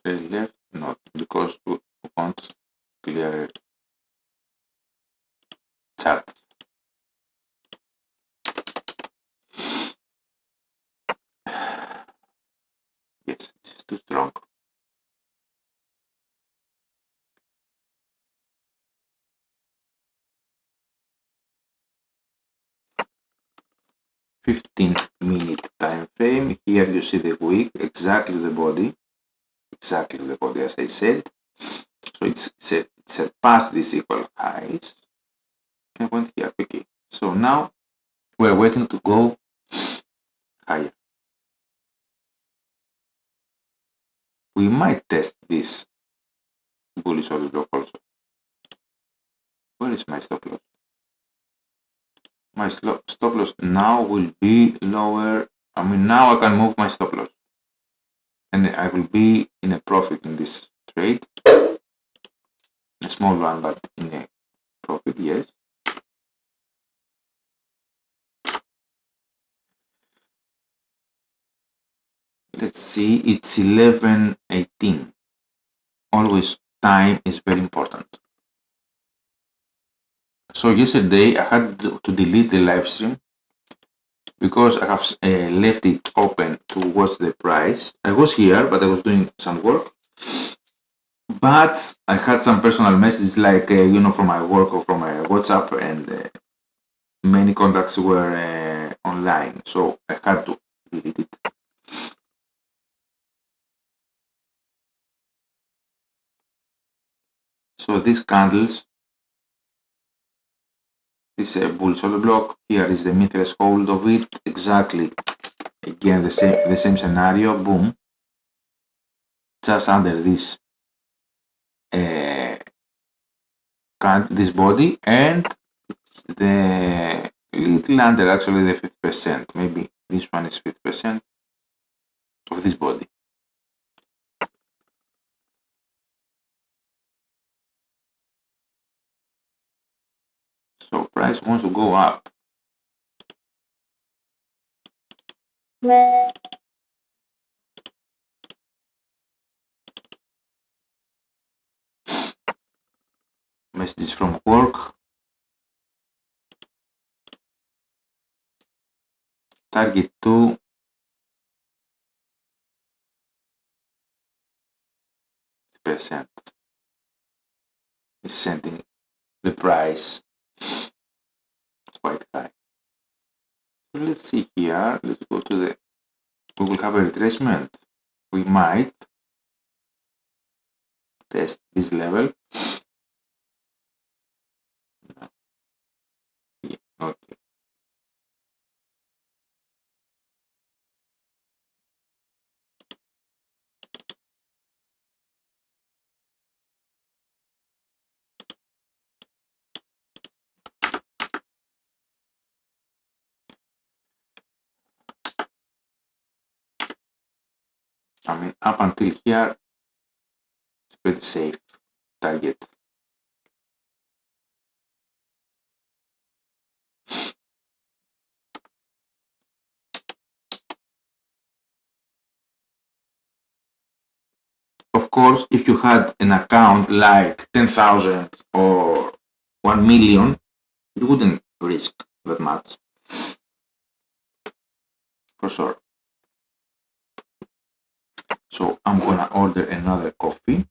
The left, not because we want clear chart. Yes, this is too strong. (15-minute time frame). Here you see the wick, exactly the body as I said. So it surpassed these equal highs and went here quickly. So now we're waiting to go higher. We might test this bullish order block also. Where is my stop loss? My stop loss now will be lower. I mean, now I can move my stop loss. And I will be in a profit in this trade. A small one, but in a profit, yes. Let's see, it's 11:18. Always time is very important. So yesterday I had to delete the live stream because I have left it open to watch the price. I was here, but I was doing some work. But I had some personal messages like, from my work or from my WhatsApp, and many contacts were online. So I had to delete it. So these candles, this bullish order block, here is the mid threshold of it, exactly, again the same scenario, boom, just under this this body, and it's the little under actually the 50%. Maybe this one is 50% of this body. So price wants to go up. Message from work. Target 2. Percent is sending the price quite high. So let's see here. Let's go to the. We will have a retracement. We might test this level. Yeah, okay. I mean, up until here, it's pretty safe target. Of course, if you had an account like 10,000 or 1 million, you wouldn't risk that much, for sure. So I'm gonna order another coffee.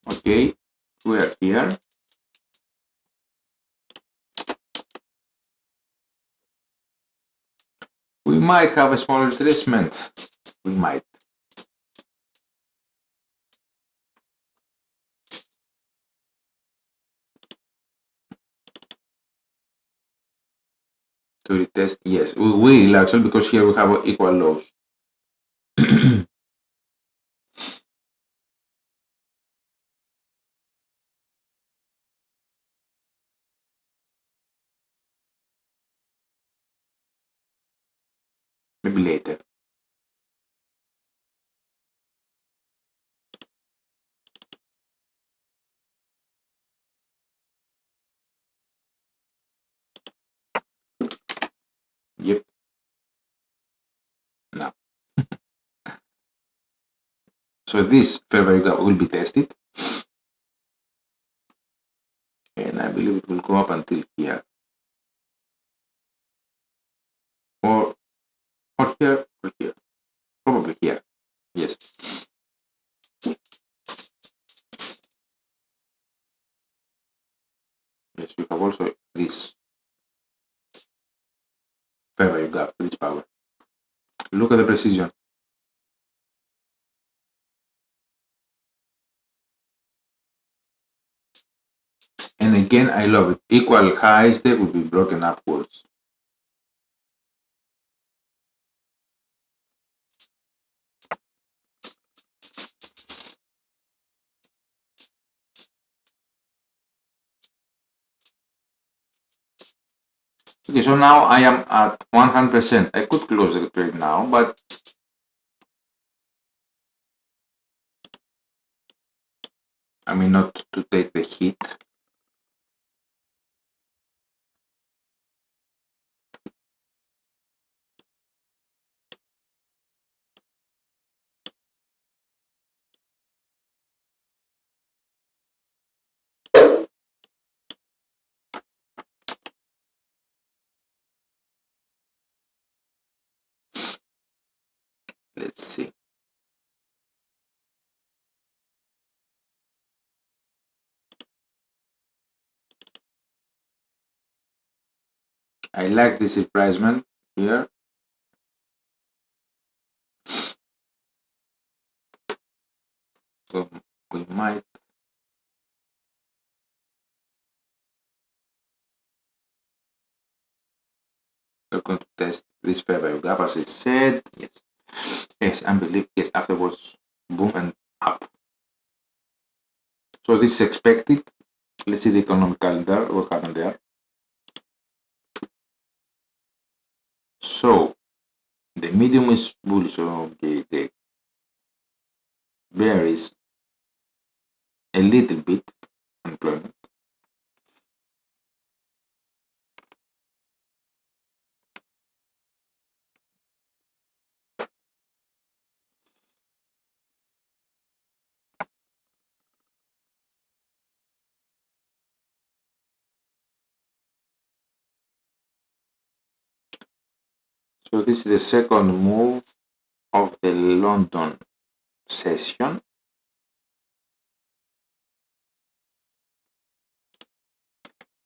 Okay, we are here. We might have a small retracement. We might. To retest, yes, we will actually, because here we have equal lows. Maybe later. Yep. Now. So this fair value gap will be tested. And I believe it will go up until here. Or here, or here. Probably here. Yes. Yes, we have also this fair value gap, this power. Look at the precision. And again, I love it. Equal highs, they will be broken upwards. Okay, so now I am at 100%. I could close the trade now, but I mean not to take the hit. Let's see. I like this retracement here. So we might we're going to test this fair value gap as I said. Yes, unbelievable. Yes, afterwards, boom and up. So this is expected. Let's see the economic calendar, what happened there. So the medium is bullish, so the bear is a little bit unemployment. So this is the second move of the London session.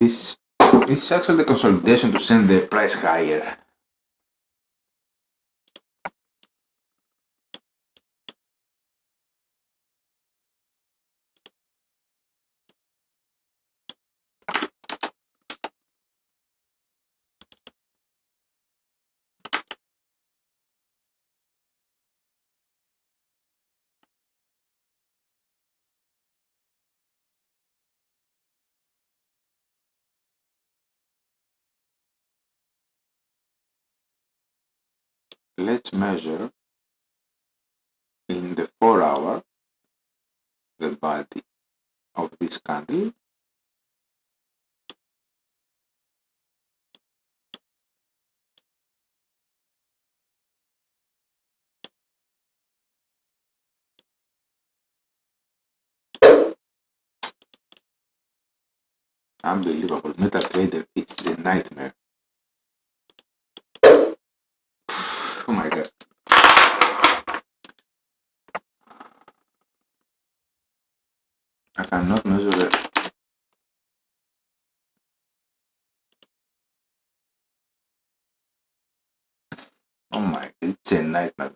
This is actually the consolidation to send the price higher. Let's measure in the 4-hour the body of this candle. Unbelievable. MetaTrader, it's a nightmare. Oh my god. I cannot measure it. Oh my, it's a nightmare.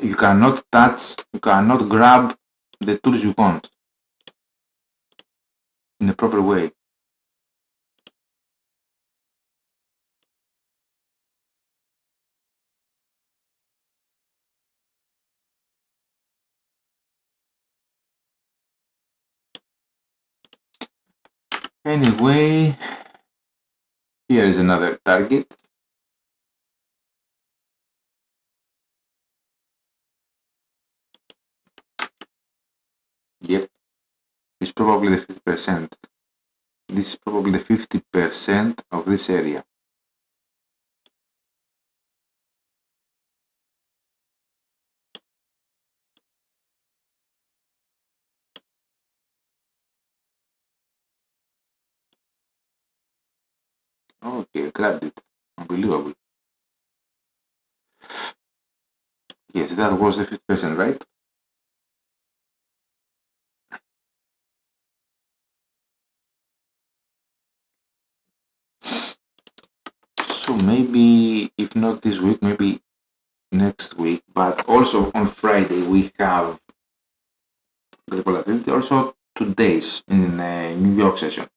You cannot touch, you cannot grab the tools you want in a proper way. Anyway, here is another target. Yep, it's probably the 50%. This is probably the 50% of this area. Okay, grabbed it. Unbelievable. Yes, that was the 50%, right? So maybe, if not this week, maybe next week, but also on Friday we have the volatility. Also today's in New York session.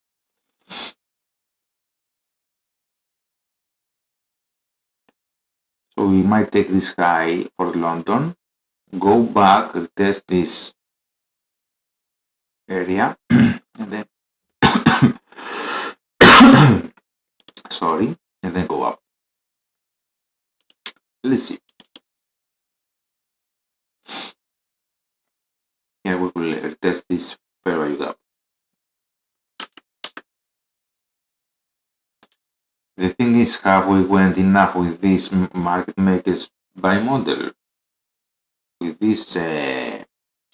So we might take this high for London, go back, retest this area, and then sorry, and then go up. Let's see. Here we will retest this fair value gap. The thing is, have we went enough with this market makers buy model? With this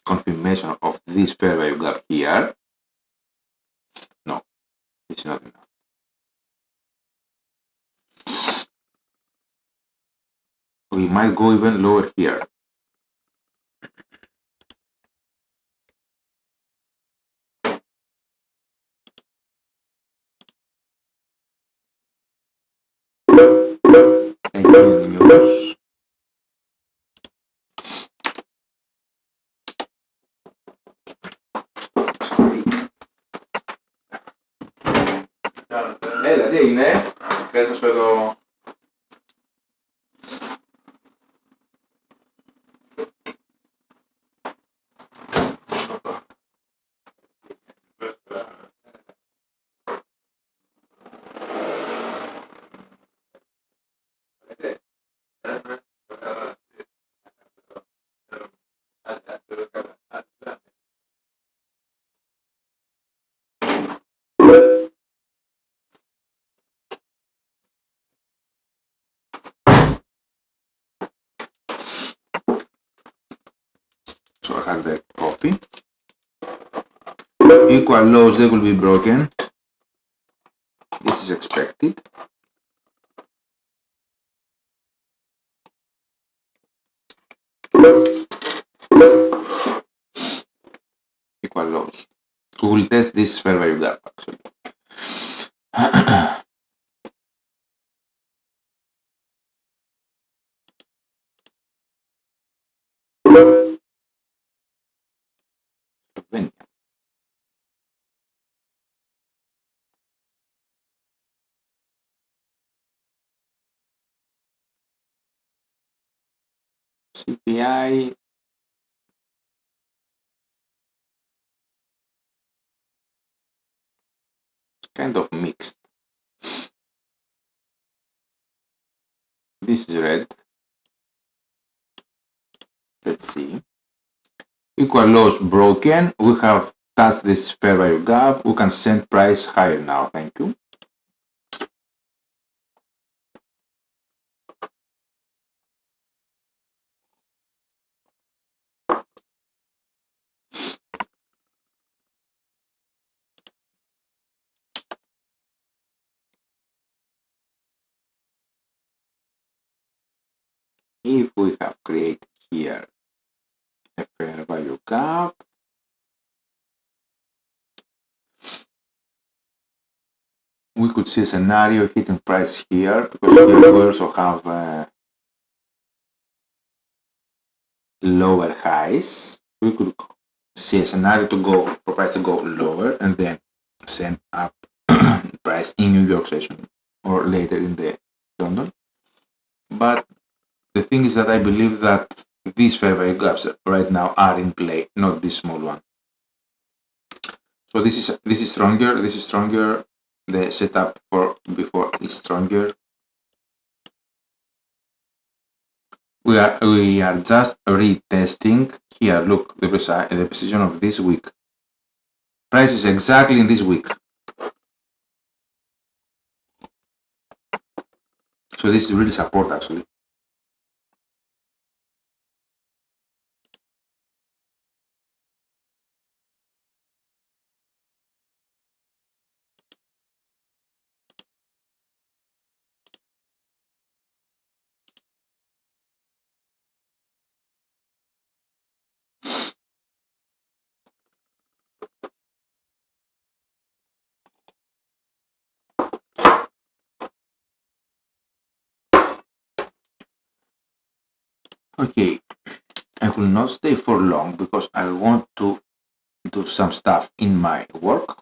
confirmation of this fair value gap here? No, it's not enough. We might go even lower here. Again, euros. Sorry. Έλα, τι έγινε, πες να σου εδώ. So I have the coffee. Equal lows, they will be broken. This is expected. Equal lows. We will test this fair value gap actually. CPI kind of mixed. This is red. Let's see. Equal lows broken. We have touched this fair value gap. We can send price higher now. Thank you. If we have created here a fair value gap, we could see a scenario hitting price here, because here we also have lower highs. We could see a scenario to go for price to go lower and then send up price in New York session or later in the London. But the thing is that I believe that these fair value gaps right now are in play, not this small one. So this is stronger. This is stronger. The setup for before is stronger. We are just retesting here. Look, the precision of this week. Price is exactly in this week. So this is really support actually. Okay, I will not stay for long because I want to do some stuff in my work.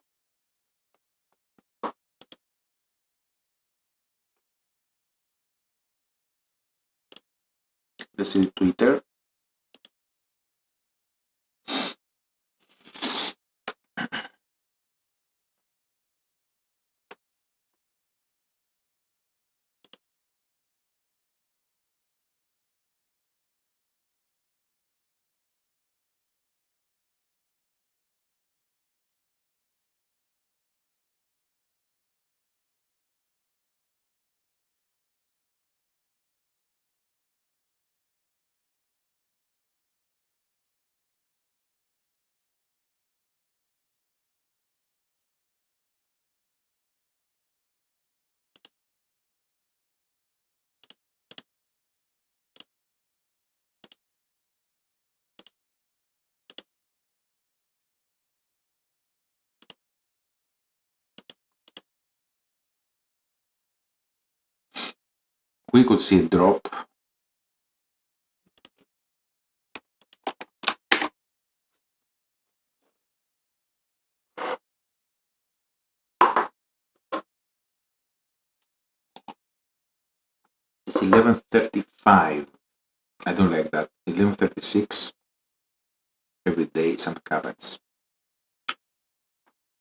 Let's see Twitter. We could see a drop. It's 11:35. I don't like that. 11:36. Every day some happens.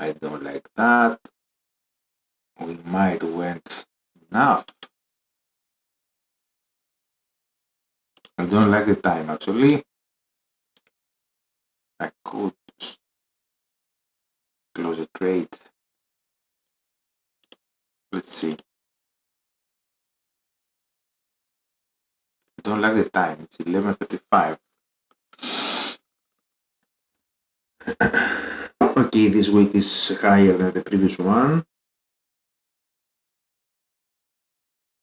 I don't like that. We might went enough. I don't like the time actually. I could close the trade. Let's see. I don't like the time. It's 11:35. Okay, this week is higher than the previous one.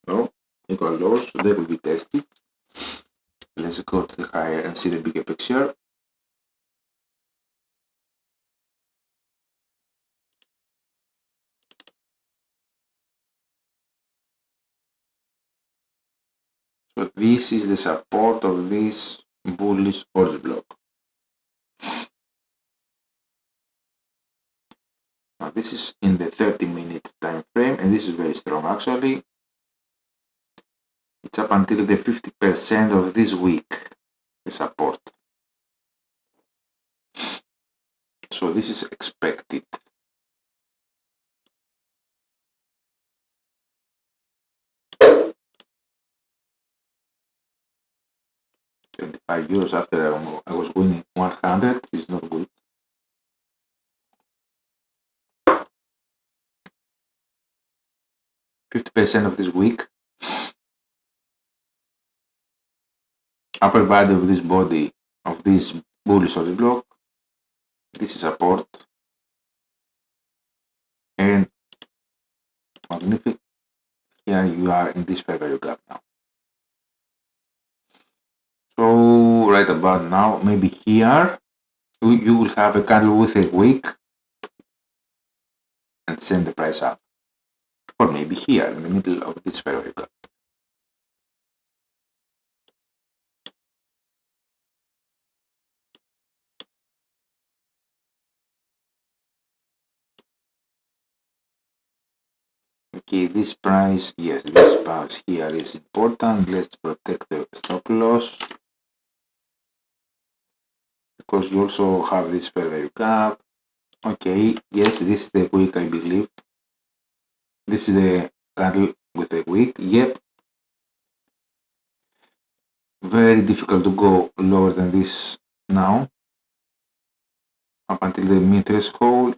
No, equal lows, so they will be tested. Let's go to the higher and see the bigger picture. So this is the support of this bullish order block. Now this is in the 30-minute time frame, and this is very strong actually. It's up until the 50% of this week, the support. So this is expected. €25 after I was winning 100 is not good. 50% of this week. Upper value of this body, of this bullish order block. This is support. And magnificent. Here you are in this fair value gap now. So right about now, maybe here, you will have a candle with a wick and send the price up. Or maybe here in the middle of this fair value gap. Okay, this price, yes, this price here is important. Let's protect the stop loss because you also have this fair value gap. Okay, yes, this is the wick, I believe. This is the candle with the wick. Yep. Very difficult to go lower than this now. Up until the mid threshold.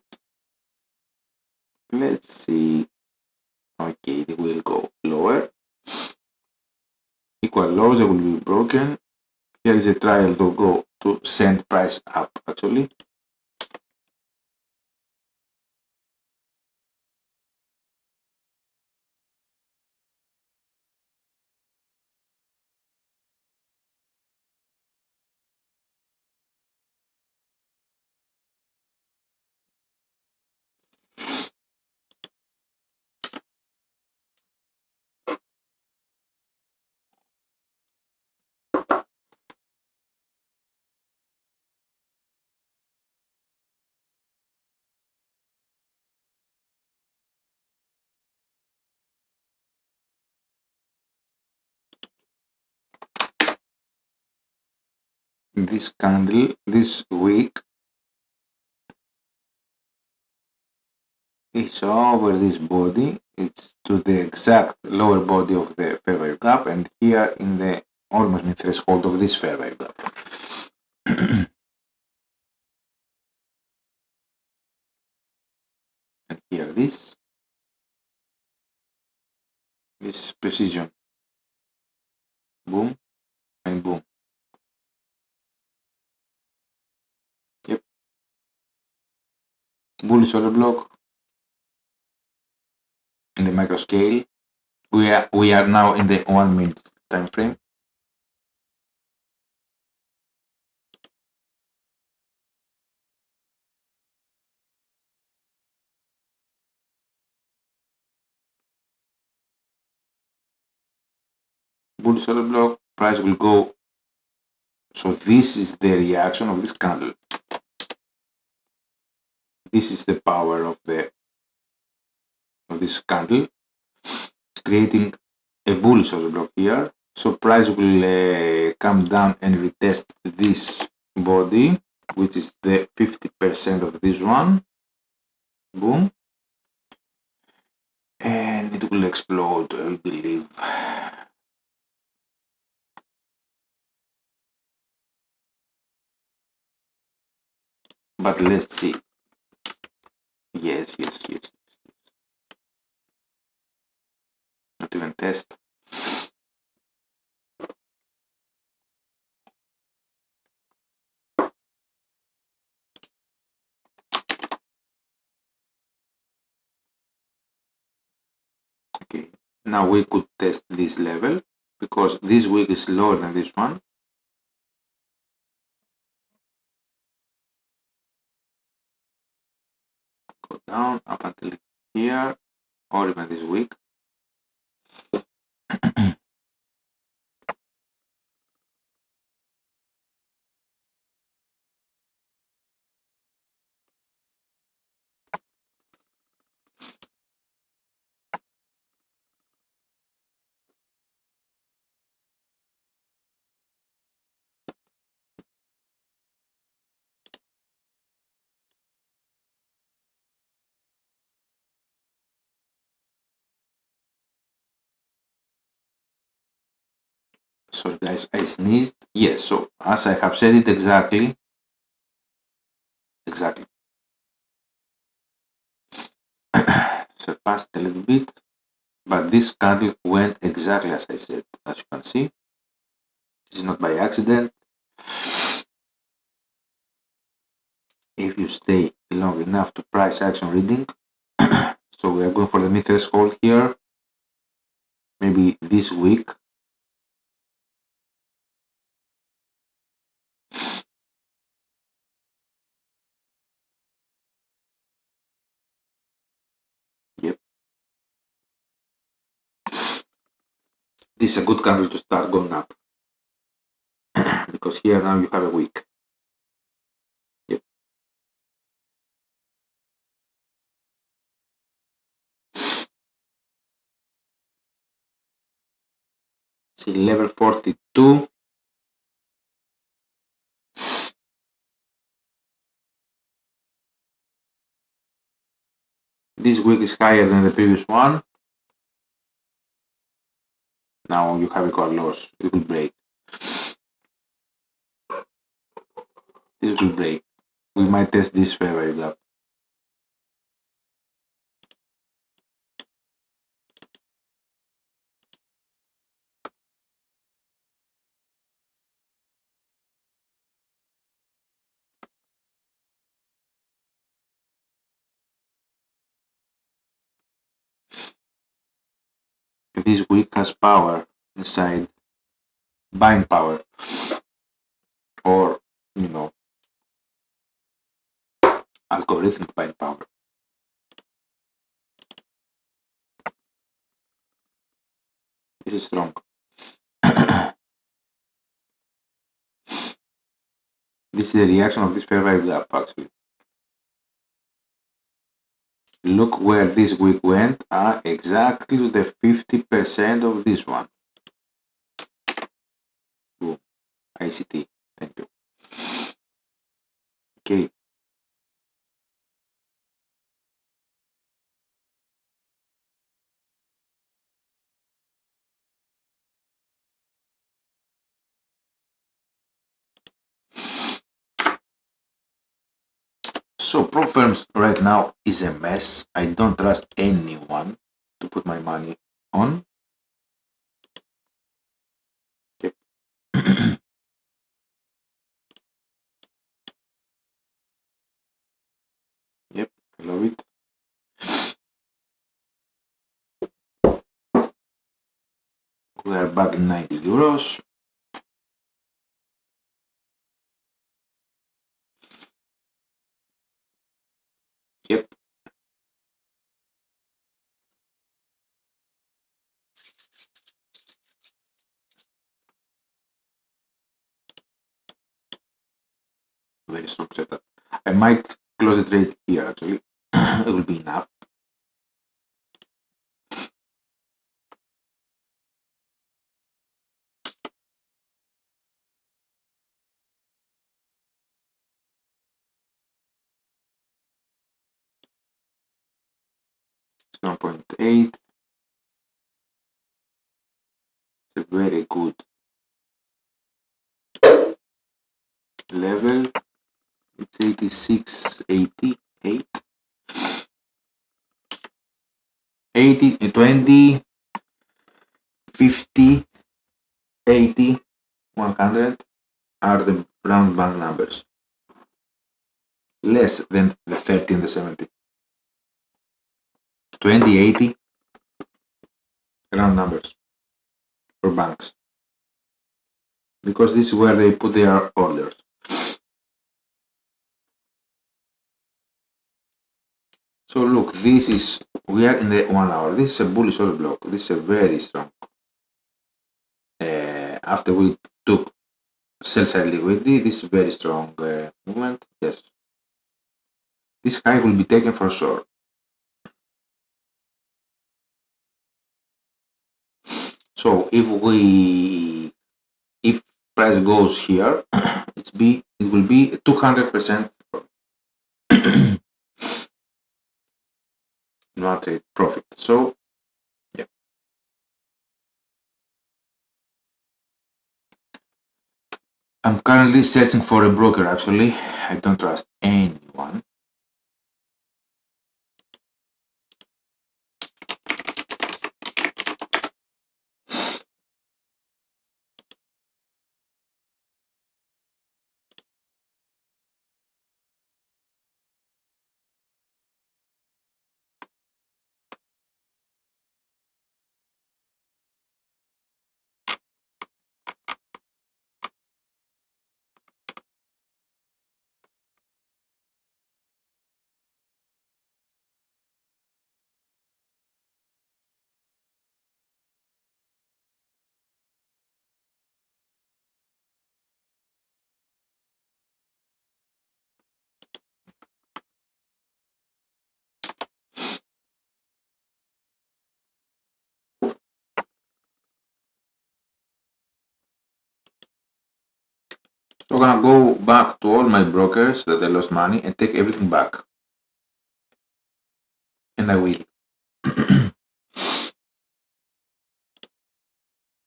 Let's see. Okay, they will go lower. Equal lows, they will be broken. Here is a trial to go to send price up actually. this candle this week is over this body. It's to the exact lower body of the fair value gap, and here in the almost mid threshold of this fair value gap. And here this precision, boom and boom. Yep, bullish order block in the micro scale. We are now in the 1 minute time frame. Bullish order block, price will go. So this is the reaction of this candle. This is the power of this candle, creating a bullish order block here. So price will come down and retest this body, which is the 50% of this one. Boom. And it will explode, I believe. But let's see. Yes. Not even test. Okay, now we could test this level because this wick is lower than this one. Go down up until here, or even this wick. Sorry guys, I sneezed. Yes, so as I have said it exactly. Surpassed a little bit, but this candle went exactly as I said, as you can see. This is not by accident. If you stay long enough to price action reading, so we are going for the mid threshold here, maybe this week. Yep. This is a good candle to start going up because here now you have a wick. Yep. See level 42. This wick is higher than the previous one. Now you have a core loss. It will break. This will break. We might test this fair value gap. This wick has power inside, buying power, or algorithmic buying power. This is strong. This is the reaction of this fair value gap actually. Look where this wick went, exactly to the 50% of this one. Boom. ICT. Thank you. Okay. So prop firms right now is a mess. I don't trust anyone to put my money on. Yep. Yep, I love it. We are back in 90 euros. Yep. Very strong setup. I might close the trade here actually. It will be enough. It's 1.8. It's a very good level. It's 86, 88. 80, 20, 50, 80, 100 are the round bank numbers. Less than the 30 and the 70. 20, 80, round numbers for banks. Because this is where they put their orders. So look, this is, we are in the 1 hour. This is a bullish order block. This is a very strong. After we took sell side liquidity, this is very strong movement. Yes. This high will be taken for sure. So if price goes here, it will be 200% not trade profit. So yeah. I'm currently searching for a broker actually. I don't trust anyone. So I'm gonna go back to all my brokers that I lost money and take everything back. And I will.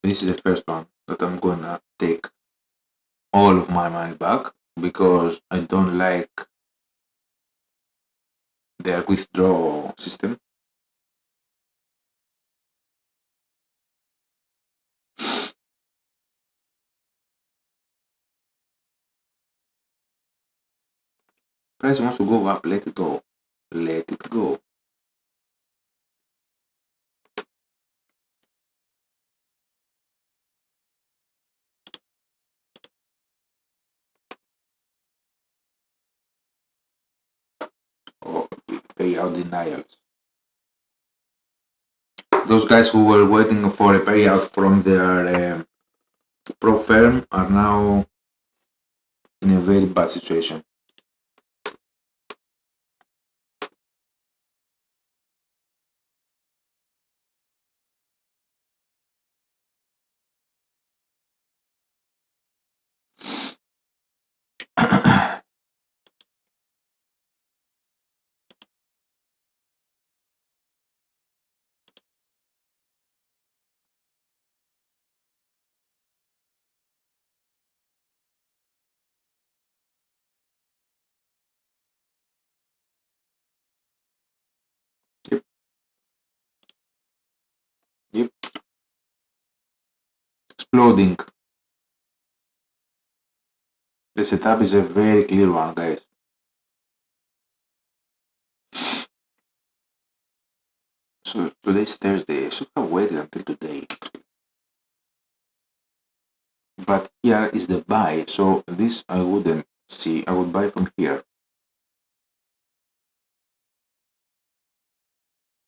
This is the first one that I'm gonna take all of my money back because I don't like their withdrawal system. Price wants to go up, let it go. Let it go. Or payout denials. Those guys who were waiting for a payout from their pro firm are now in a very bad situation. exploding. The setup is a very clear one, guys. So today's Thursday. I should have waited until today. But here is the buy. So this I wouldn't see. I would buy from here.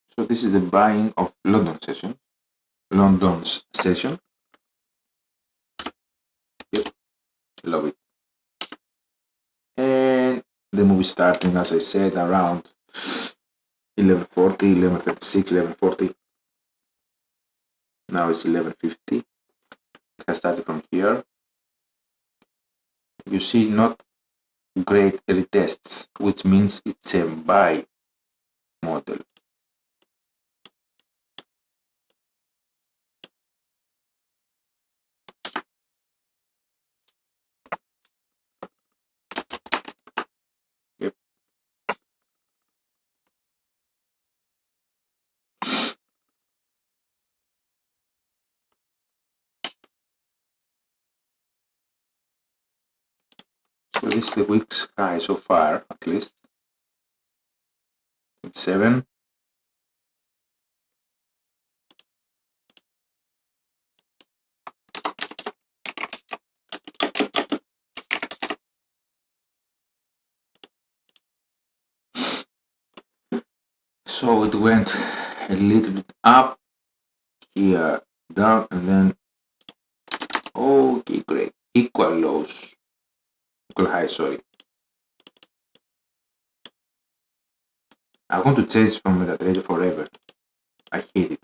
So this is the buying of London's session. Yep, love it. And the movie starting, as I said, around 11:40, 11:36, 11:40. Now it's 11:50. I started from here. You see, not great retests, which means it's a buy model. Yep. So this is the week's high so far, at least. It's 7. So it went a little bit up, here, down, and then, okay, great. Equal lows, equal highs, sorry. I want to chase from MetaTrader forever. I hate it.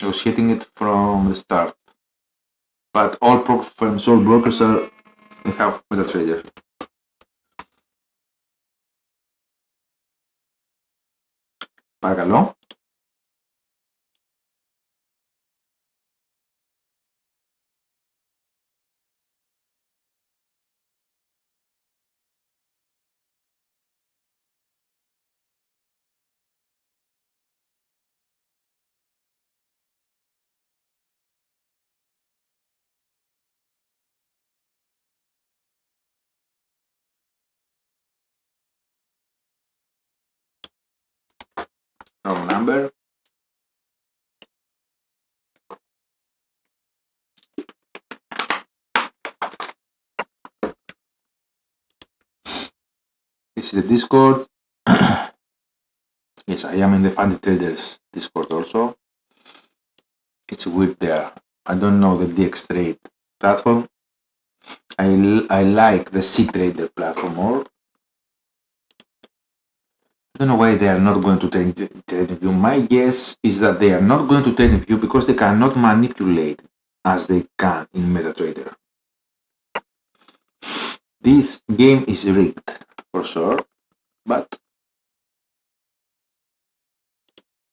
I was hitting it from the start. But all prop firms, all brokers they have MetaTrader. Παρακαλώ. Wrong number. This is the Discord. Yes, I am in the Fundy Traders Discord also. It's weird there. I don't know the DX Trade platform. I like the C Trader platform more. I don't know why they are not going to TradingView. My guess is that they are not going to TradingView because they cannot manipulate as they can in MetaTrader. This game is rigged for sure, but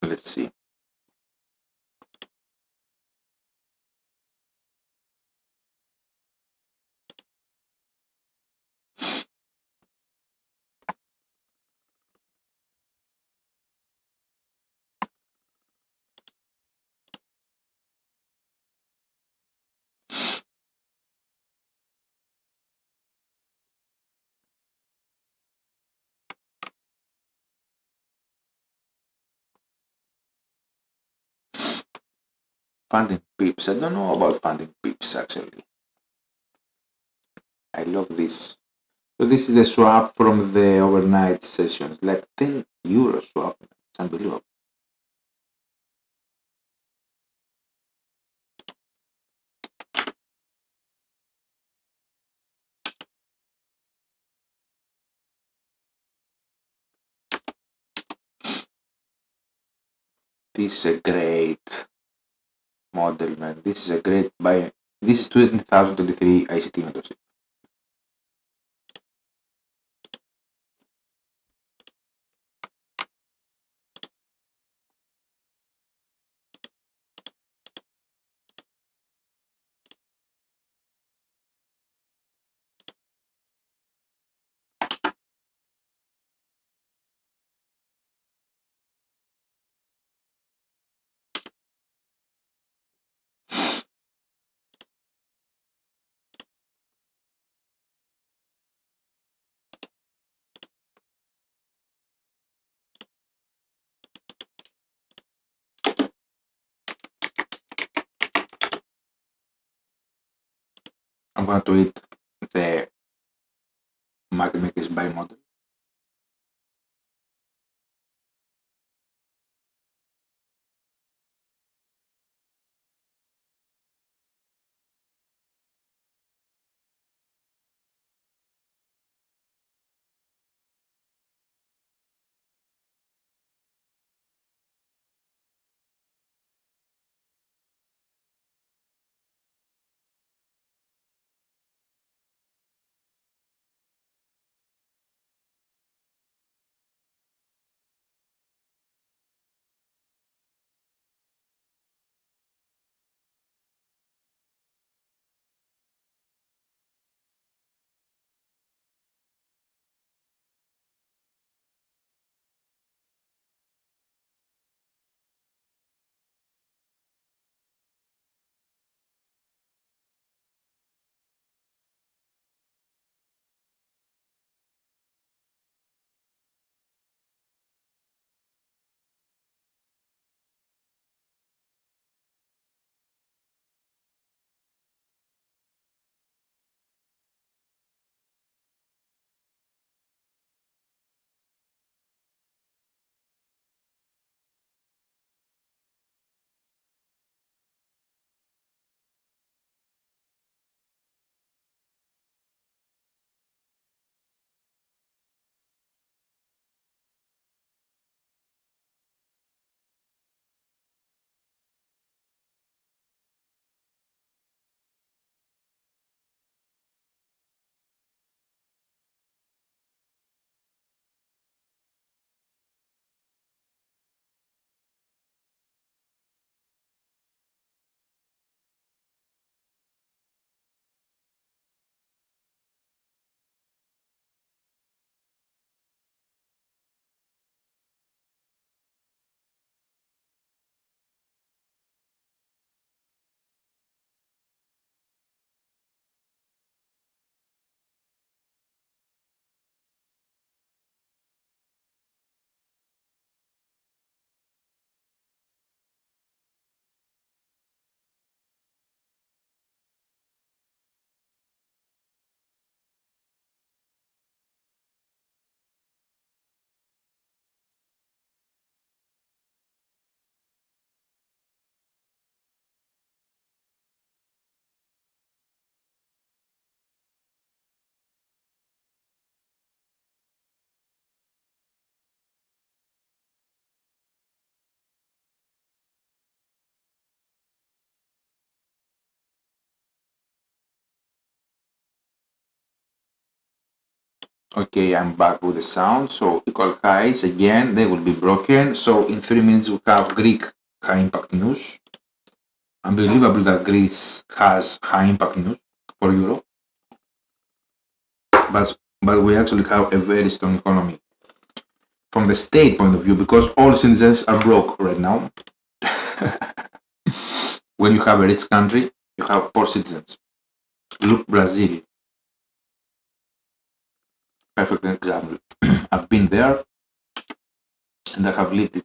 let's see. Funding pips. I don't know about funding pips actually. I love this. So this is the swap from the overnight sessions, like 10 euro swap. It's unbelievable. This is a great model, man. This is a great buy. This is 2023 ICT mentorship. I'm going to tweet the market makers buy model. Okay, I'm back with the sound. So equal highs again, they will be broken. So in 3 minutes we have Greek high impact news. Unbelievable that Greece has high impact news for Euro, but we actually have a very strong economy from the state point of view because all citizens are broke right now. When you have a rich country, you have poor citizens. Look, Brazil, perfect example. I've been there and I have lived it.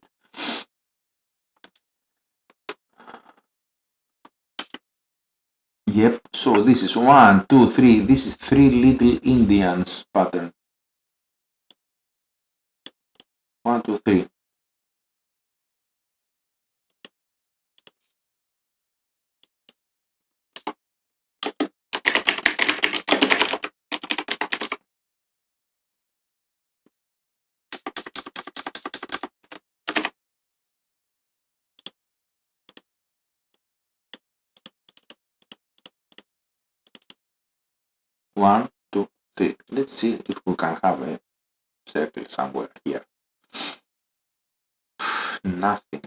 Yep, so this is 1, 2, 3. This is three little Indians pattern. 1, 2, 3. One, two, three. Let's see if we can have a circle somewhere here. Nothing.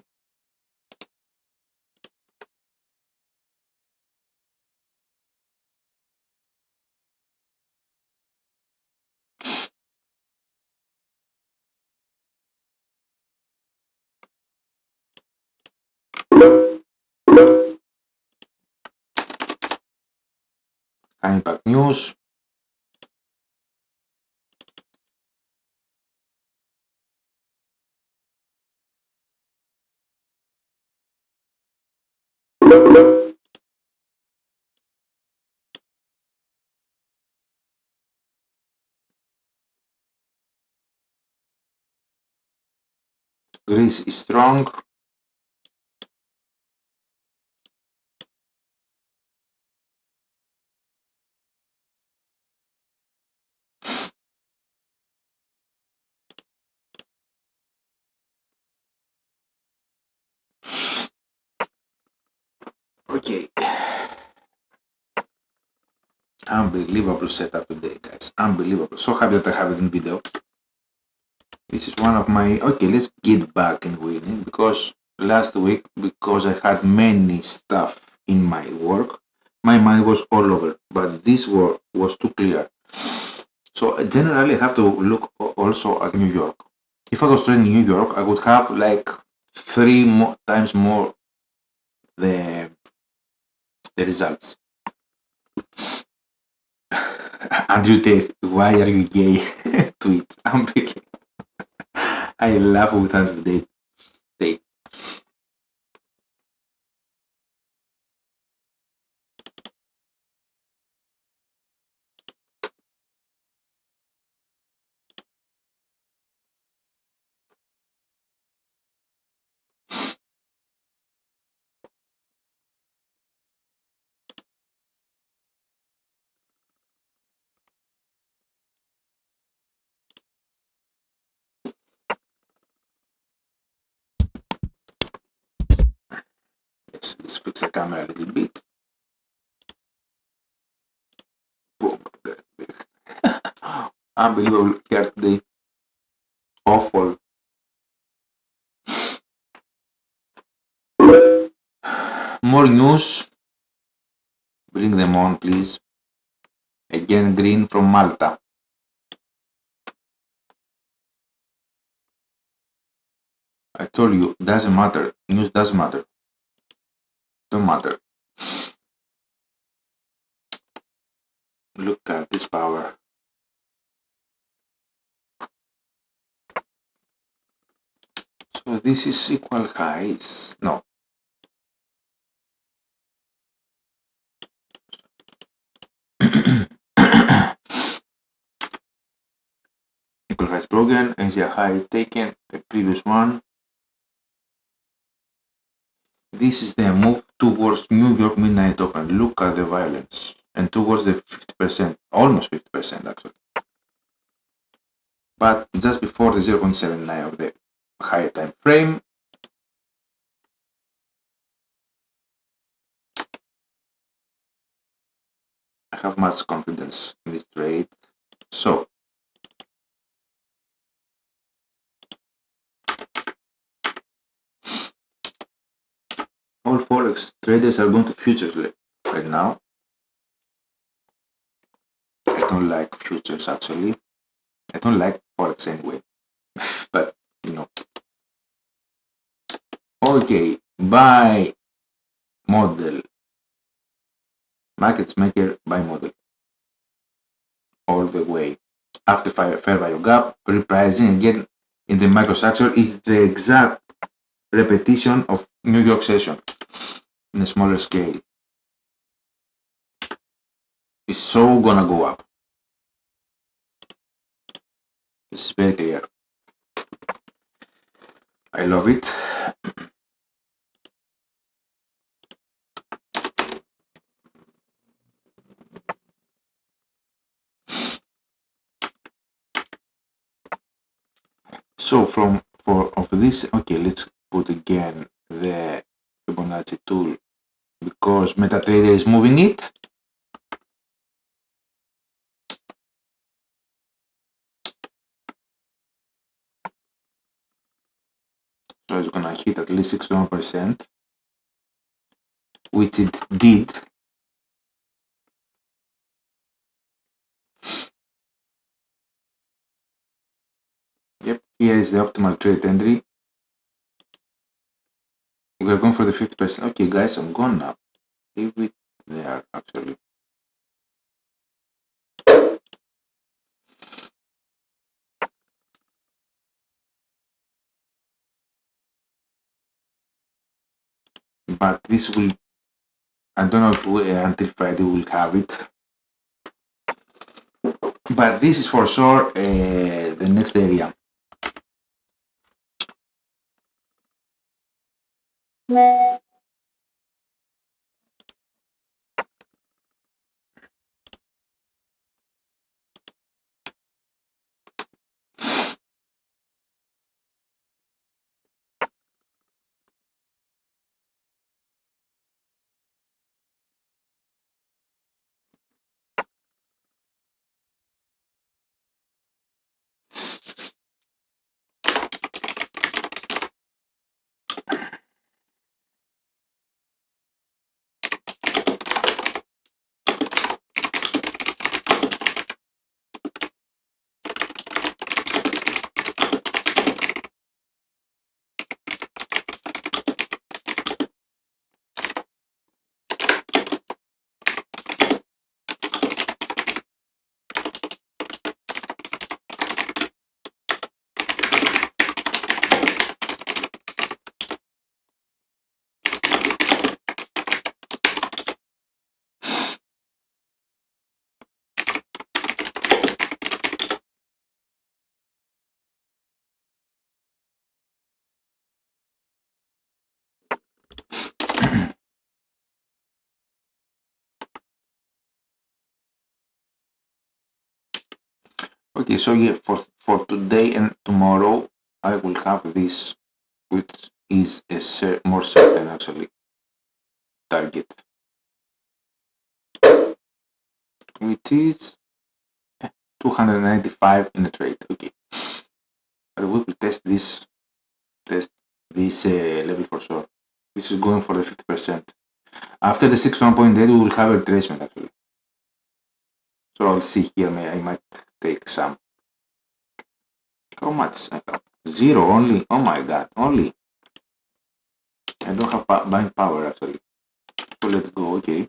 High impact news. Greece is strong. Okay. Unbelievable setup today, guys. Unbelievable. So happy that I have it in video. This is one of my... Okay, let's get back in winning, because last week, because I had many stuff in my work, my mind was all over, but this work was too clear. So generally I have to look also at New York. If I was trading in New York, I would have like 3 times more the results. Andrew Tate, why are you gay? Tweet. I'm picking. I laugh with Andrew Tate. Let's fix the camera a little bit. Boom. Unbelievable here today. Awful. More news. Bring them on, please. Again, green from Malta. I told you, doesn't matter. News doesn't matter. Don't matter. Look at this power. So this is equal highs. No. Equal highs broken. Asia high taken. The previous one. This is the move towards New York midnight open. Look at the violence. And towards the 50%, almost 50% actually. But just before the 0.79 of the higher time frame. I have much confidence in this trade. So all Forex traders are going to futures right now. I don't like futures actually. I don't like Forex anyway. But you know. Okay, buy model. Markets maker buy model. All the way. After fair value gap, repricing again in the microstructure is the exact repetition of New York session in a smaller scale. It's so gonna go up. It's very clear. I love it. So for this, okay, let's put again the Fibonacci tool, because MetaTrader is moving it. So it's gonna hit at least 61%, which it did. Yep, here is the optimal trade entry. We're going for the 50%. Okay, guys, I'm gonna leave it there actually. But this will, I don't know if until Friday we'll have it. But this is for sure the next area. Okay, so yeah, for today and tomorrow, I will have this, which is a more certain actually target, which is 295 in a trade. Okay, but we will test this level for sure. This is going for the 50%. After the 61.8, we will have a retracement actually. So I'll see here. I might take some. How much? Zero only. Oh my god, only. I don't have buying power actually. So let's go. Okay.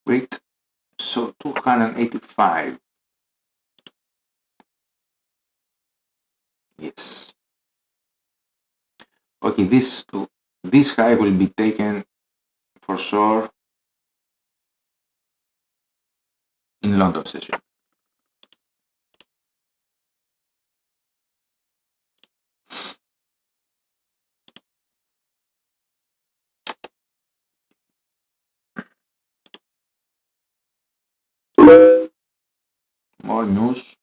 Wait. So 285. Yes. Okay, this high will be taken for sure in London session. More news.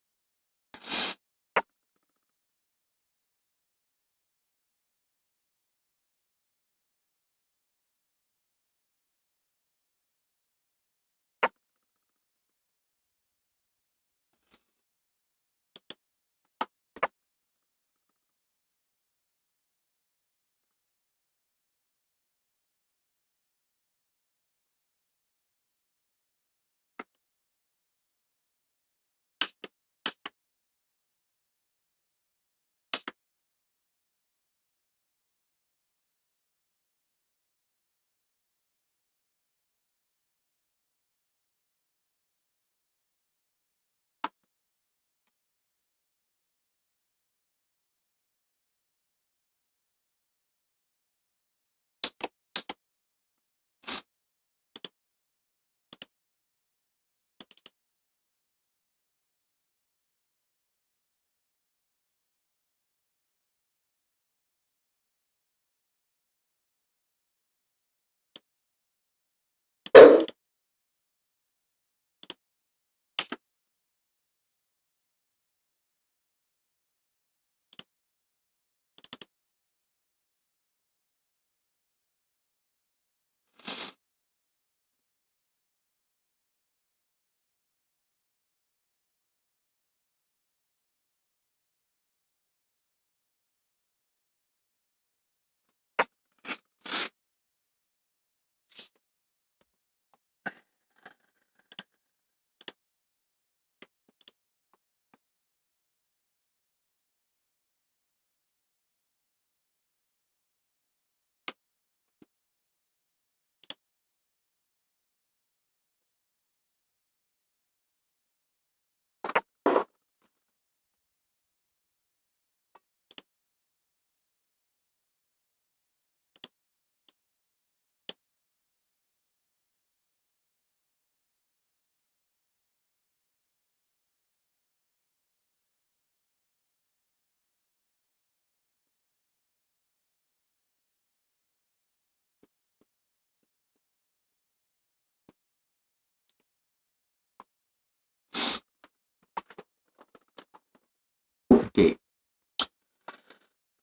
Okay.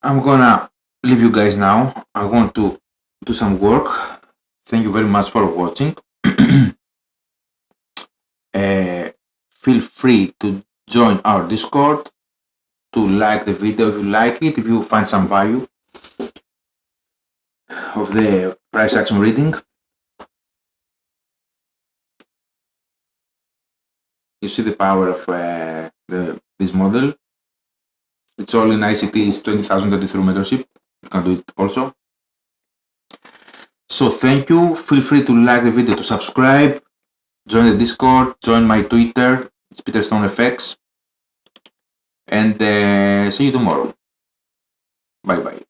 I'm gonna leave you guys now. I want to do some work. Thank you very much for watching. Feel free to join our Discord, to like the video if you like it, if you find some value of the price action reading. You see the power of this model. It's all in ICT's 20,033 mentorship. You can do it also. So thank you. Feel free to like the video, to subscribe, join the Discord, join my Twitter. It's PeterStoneFX. And see you tomorrow. Bye bye.